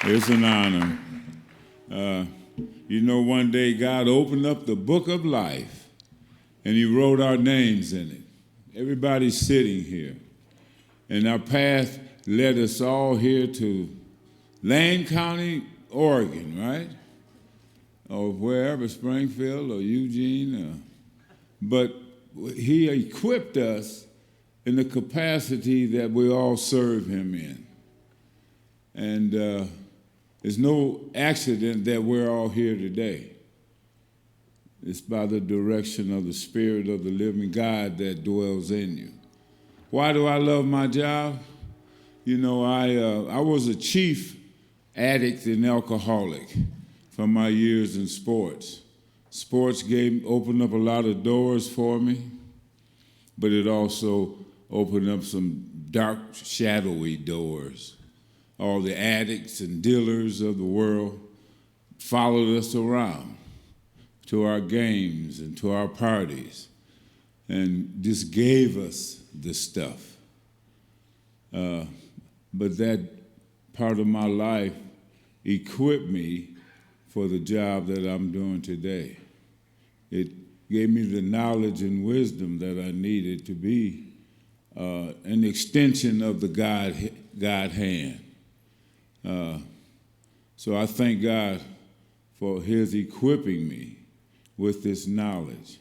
It's an honor. One day God opened up the book of life and he wrote our names in it. Everybody's sitting here. And our path led us all here to Lane County, Oregon, right? Or wherever, Springfield or Eugene. But he equipped us in the capacity that we all serve him in. And it's no accident that we're all here today. It's by the direction of the Spirit of the living God that dwells in you. Why do I love my job? I was a chief addict and alcoholic from my years in sports. Sports opened up a lot of doors for me, but it also opened up some dark, shadowy doors. All the addicts and dealers of the world followed us around to our games and to our parties and just gave us the stuff. But that part of my life equipped me for the job that I'm doing today. It gave me the knowledge and wisdom that I needed to be an extension of the God hand. So I thank God for his equipping me with this knowledge.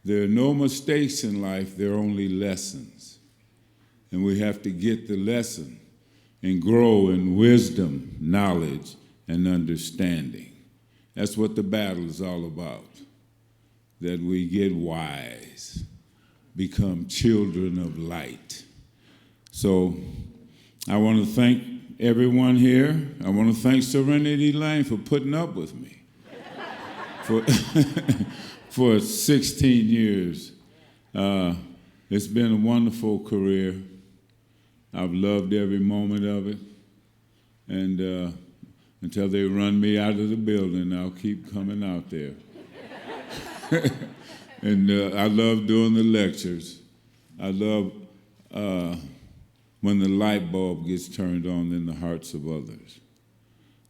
There are no mistakes in life, there are only lessons. And we have to get the lesson and grow in wisdom, knowledge, and understanding. That's what the battle is all about, that we get wise, become children of light. So I want to thank everyone here. I want to thank Serenity Lane for putting up with me for 16 years. It's been a wonderful career. I've loved every moment of it. And until they run me out of the building, I'll keep coming out there. And I love doing the lectures. I love when the light bulb gets turned on in the hearts of others.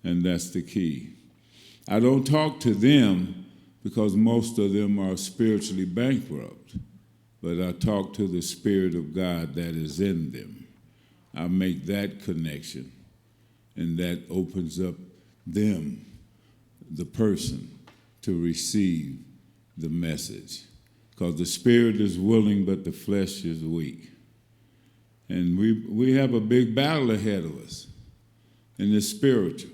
And that's the key. I don't talk to them because most of them are spiritually bankrupt, but I talk to the Spirit of God that is in them. I make that connection, and that opens up them, the person, to receive the message. Because the spirit is willing, but the flesh is weak. And we have a big battle ahead of us. And it's spiritual.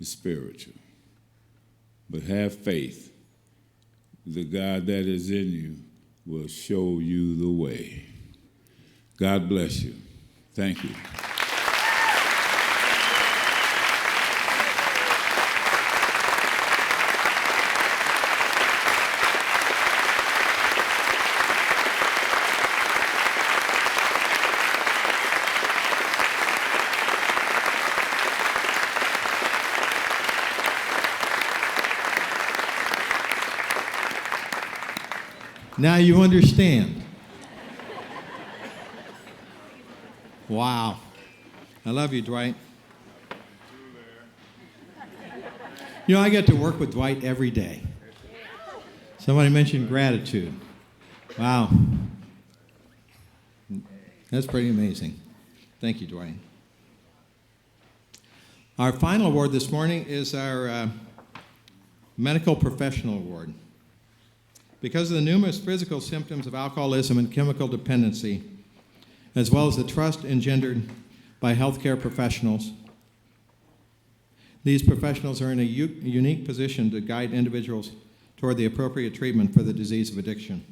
It's spiritual. But have faith. The God that is in you will show you the way. God bless you. Thank you. Now you understand. Wow. I love you, Dwight. You know, I get to work with Dwight every day. Somebody mentioned gratitude. Wow. That's pretty amazing. Thank you, Dwight. Our final award this morning is our Medical Professional Award. Because of the numerous physical symptoms of alcoholism and chemical dependency, as well as the trust engendered by healthcare professionals, these professionals are in a unique position to guide individuals toward the appropriate treatment for the disease of addiction.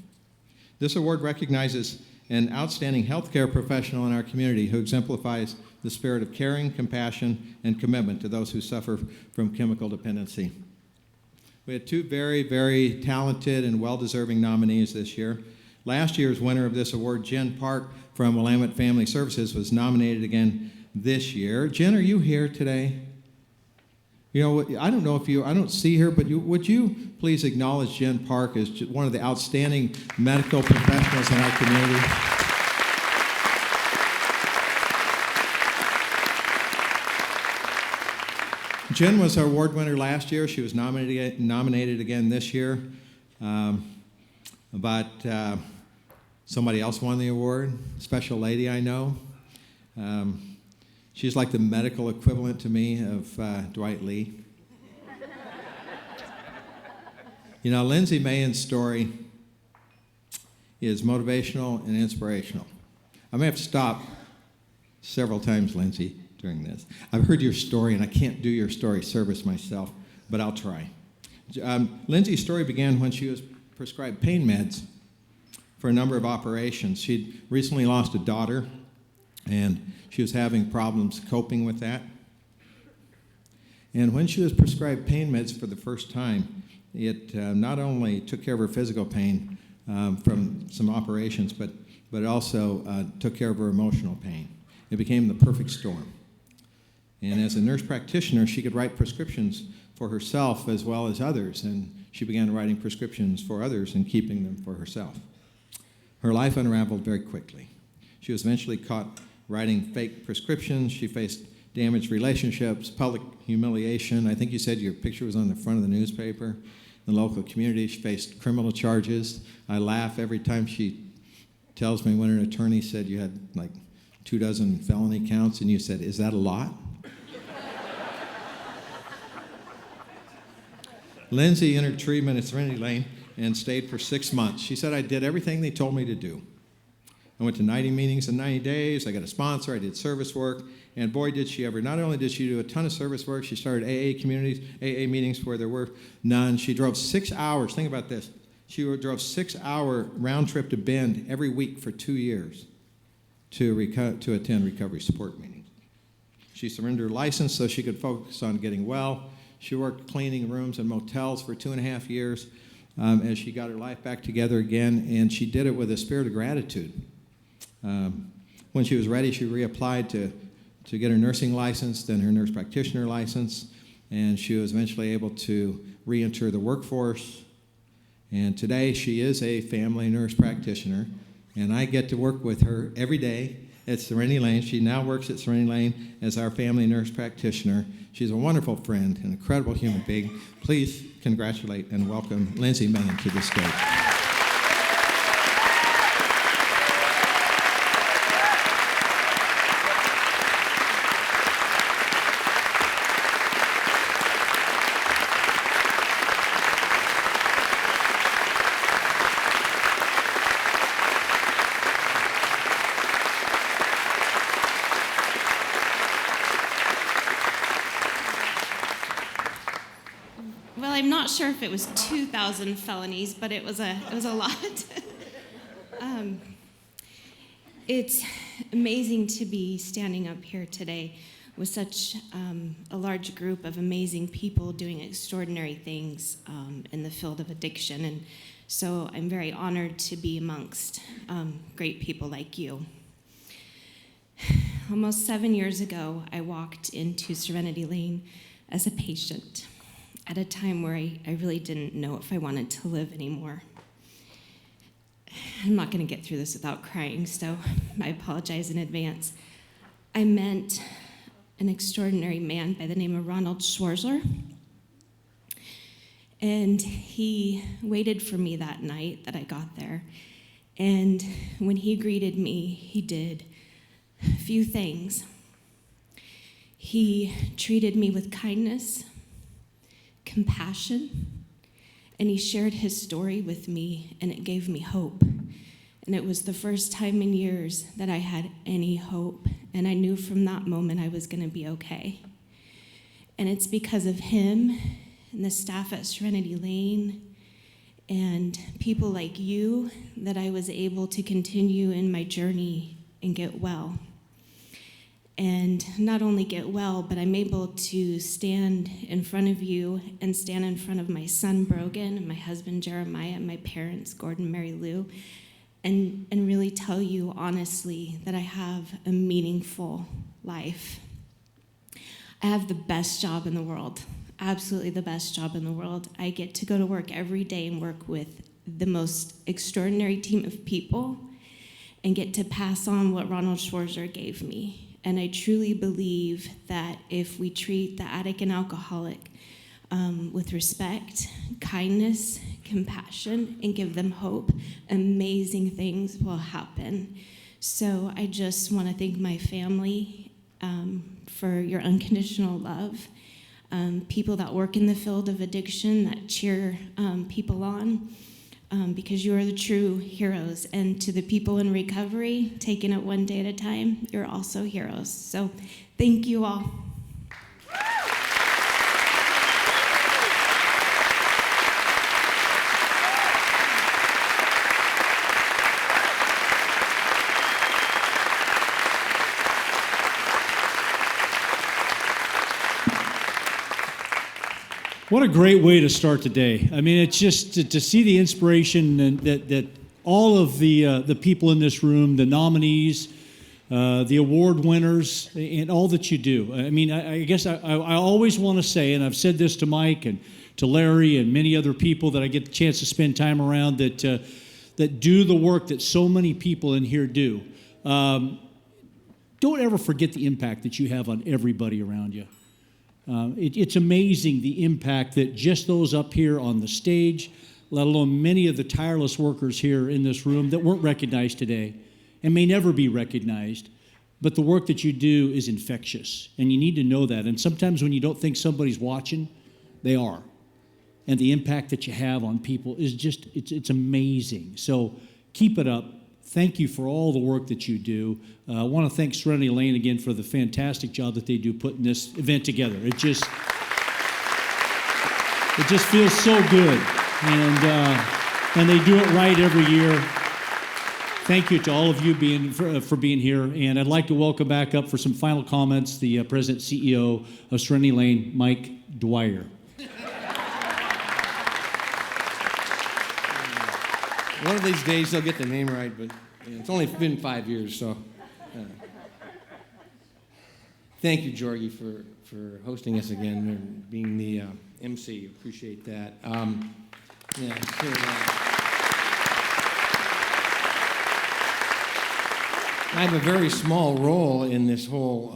This award recognizes an outstanding healthcare professional in our community who exemplifies the spirit of caring, compassion, and commitment to those who suffer from chemical dependency. We had two very, very talented and well-deserving nominees this year. Last year's winner of this award, Jen Park from Willamette Family Services, was nominated again this year. Jen, are you here today? You know, I don't know if I don't see her, but would you please acknowledge Jen Park as one of the outstanding medical professionals in our community? Jen was our award winner last year. She was nominated again this year. But somebody else won the award, special lady I know. She's like the medical equivalent to me of Dwight Lee. You know, Lindsay Mayen's story is motivational and inspirational. I may have to stop several times, Lindsay, during this. I've heard your story, and I can't do your story service myself, but I'll try. Lindsay's story began when she was prescribed pain meds for a number of operations. She'd recently lost a daughter, and she was having problems coping with that. And when she was prescribed pain meds for the first time, it not only took care of her physical pain from some operations, but it also took care of her emotional pain. It became the perfect storm. And as a nurse practitioner, she could write prescriptions for herself as well as others, and she began writing prescriptions for others and keeping them for herself. Her life unraveled very quickly. She was eventually caught writing fake prescriptions. She faced damaged relationships, public humiliation. I think you said your picture was on the front of the newspaper. In the local community, she faced criminal charges. I laugh every time she tells me when an attorney said you had like 24 felony counts, and you said, "Is that a lot?" Lindsay entered treatment at Serenity Lane and stayed for 6 months. She said, "I did everything they told me to do. I went to 90 meetings in 90 days. I got a sponsor. I did service work. And boy, did she ever. Not only did she do a ton of service work, she started AA meetings where there were none. She drove 6 hours. Think about this. She drove 6-hour round trip to Bend every week for 2 years to attend recovery support meetings. She surrendered her license so she could focus on getting well. She worked cleaning rooms and motels for 2.5 years as she got her life back together again, and she did it with a spirit of gratitude. When she was ready, she reapplied to get her nursing license, then her nurse practitioner license, and she was eventually able to re-enter the workforce. And today, she is a family nurse practitioner, and I get to work with her every day at Serenity Lane. She now works at Serenity Lane as our family nurse practitioner. She's a wonderful friend, an incredible human being. Please congratulate and welcome Lindsay Mayen to the stage. well, I'm not sure if it was 2,000 felonies, but it was a lot. It's amazing to be standing up here today with such a large group of amazing people doing extraordinary things in the field of addiction. And so I'm very honored to be amongst great people like you. Almost 7 years ago, I walked into Serenity Lane as a patient at a time where I really didn't know if I wanted to live anymore. I'm not going to get through this without crying, so I apologize in advance. I met an extraordinary man by the name of Ronald Schwarzler, and he waited for me that night that I got there. And when he greeted me, he did a few things. He treated me with kindness, compassion, and he shared his story with me, and it gave me hope. And it was the first time in years that I had any hope, and I knew from that moment I was going to be okay. And it's because of him and the staff at Serenity Lane and people like you that I was able to continue in my journey and get well. And not only get well, but I'm able to stand in front of you and stand in front of my son, Brogan, and my husband, Jeremiah, and my parents, Gordon and Mary Lou, and really tell you honestly that I have a meaningful life. I have the best job in the world, absolutely the best job in the world. I get to go to work every day and work with the most extraordinary team of people and get to pass on what Ronald Schwarzler gave me. And I truly believe that if we treat the addict and alcoholic with respect, kindness, compassion, and give them hope, amazing things will happen. So I just want to thank my family for your unconditional love, people that work in the field of addiction that cheer people on, because you are the true heroes. And to the people in recovery, taking it one day at a time, you're also heroes. So thank you all. What a great way to start the day. I mean, it's just to see the inspiration and that all of the people in this room, the nominees, the award winners, and all that you do. I mean, I guess I always want to say, and I've said this to Mike and to Larry and many other people that I get the chance to spend time around that do the work that so many people in here do. Don't ever forget the impact that you have on everybody around you. It's amazing the impact that just those up here on the stage, let alone many of the tireless workers here in this room that weren't recognized today and may never be recognized, but the work that you do is infectious, and you need to know that. And sometimes when you don't think somebody's watching, they are. And the impact that you have on people is just, it's amazing. So keep it up. Thank you for all the work that you do. I want to thank Serenity Lane again for the fantastic job that they do putting this event together. It just feels so good, and they do it right every year. Thank you to all of you for being here, and I'd like to welcome back up for some final comments the President CEO of Serenity Lane, Mike Dwyer. One of these days they'll get the name right, but it's only been 5 years, so. Thank you, Jorgie, for hosting us again and being the MC. Appreciate that. I have a very small role in this whole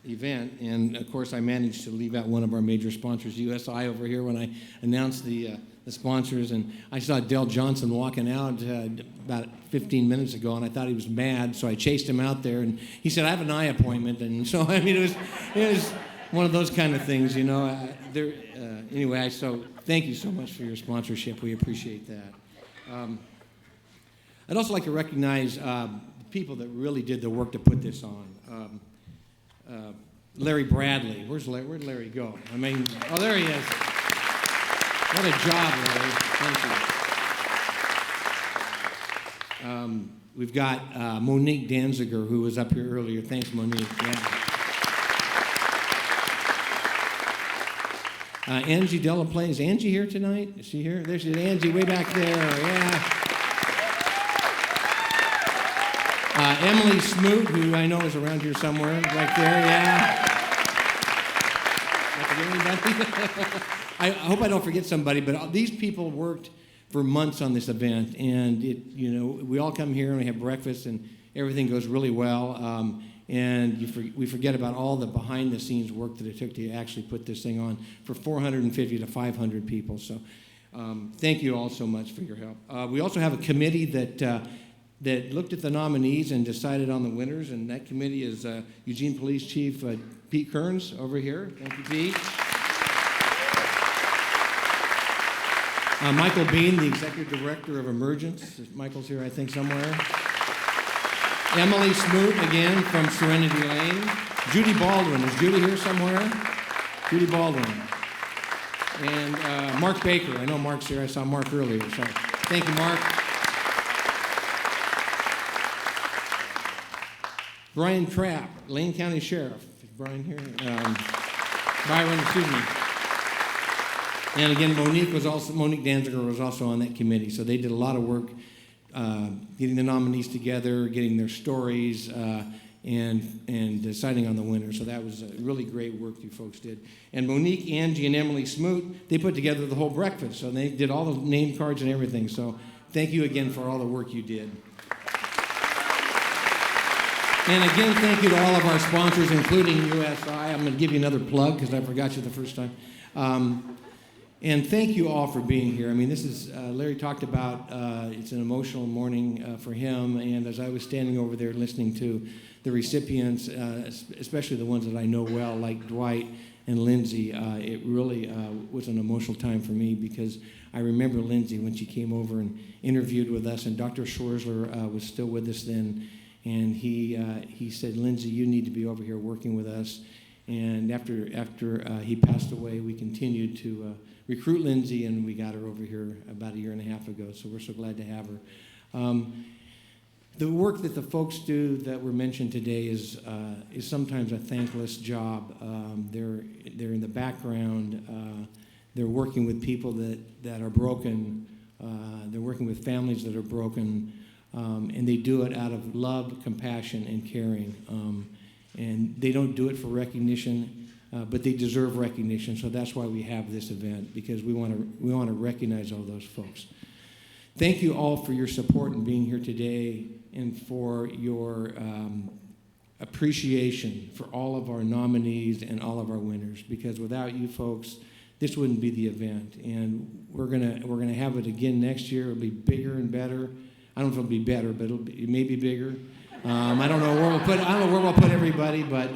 event, and of course I managed to leave out one of our major sponsors, USI, over here when I announced the sponsors, and I saw Dell Johnson walking out about 15 minutes ago, and I thought he was mad, so I chased him out there, and he said, I have an eye appointment, and so, I mean, it was one of those kind of things, you know. Anyway, so thank you so much for your sponsorship. We appreciate that. I'd also like to recognize the people that really did the work to put this on. Larry Bradley. Where'd Larry go? I mean, oh, there he is. What a job, Larry. Thank you. We've got Monique Danziger, who was up here earlier. Thanks, Monique. Yeah. Angie Delaplane. Is Angie here tonight? Is she here? There she is. Angie, way back there. Yeah. Emily Smoot, who I know is around here somewhere, right there. Yeah. Did I forget anybody? I hope I don't forget somebody, but these people worked for months on this event, and we all come here and we have breakfast, and everything goes really well. And we forget about all the behind-the-scenes work that it took to actually put this thing on for 450 to 500 people. So, thank you all so much for your help. We also have a committee that looked at the nominees and decided on the winners, and that committee is Eugene Police Chief Pete Kearns over here. Thank you, Pete. Michael Bean, the Executive Director of Emergence. Michael's here, I think, somewhere. Emily Smoot, again, from Serenity Lane. Judy Baldwin. Is Judy here somewhere? Judy Baldwin. And Mark Baker. I know Mark's here. I saw Mark earlier. So thank you, Mark. Brian Trapp, Lane County Sheriff. Is Brian here? Byron, excuse me. And again, Monique Danziger was also on that committee. So they did a lot of work getting the nominees together, getting their stories, and deciding on the winner. So that was really great work you folks did. And Monique, Angie, and Emily Smoot, they put together the whole breakfast. So they did all the name cards and everything. So thank you again for all the work you did. And again, thank you to all of our sponsors, including USI. I'm going to give you another plug because I forgot you the first time. And thank you all for being here. I mean, this is, Larry talked about, it's an emotional morning for him. And as I was standing over there listening to the recipients, especially the ones that I know well, like Dwight and Lindsay, it really was an emotional time for me because I remember Lindsay when she came over and interviewed with us, and Dr. Schwarzler was still with us then. And he said, Lindsay, you need to be over here working with us. And after he passed away, we continued to recruit Lindsay, and we got her over here about 1.5 years ago. So we're so glad to have her. The work that the folks do that were mentioned today is sometimes a thankless job. They're in the background. They're working with people that are broken. They're working with families that are broken. And they do it out of love, compassion, and caring. And they don't do it for recognition, but they deserve recognition. So that's why we have this event, because we want to recognize all those folks. Thank you all for your support in being here today, and for your appreciation for all of our nominees and all of our winners. Because without you folks, this wouldn't be the event. And we're gonna have it again next year. It'll be bigger and better. I don't know if it'll be better, but it may be bigger. I don't know where we'll put everybody, but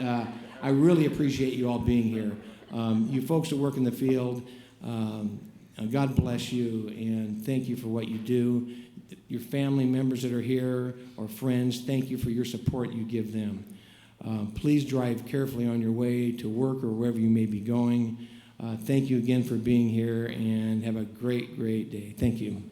I really appreciate you all being here. You folks that work in the field, God bless you, and thank you for what you do. Your family members that are here or friends, thank you for your support you give them. Please drive carefully on your way to work or wherever you may be going. Thank you again for being here, and have a great, great day. Thank you.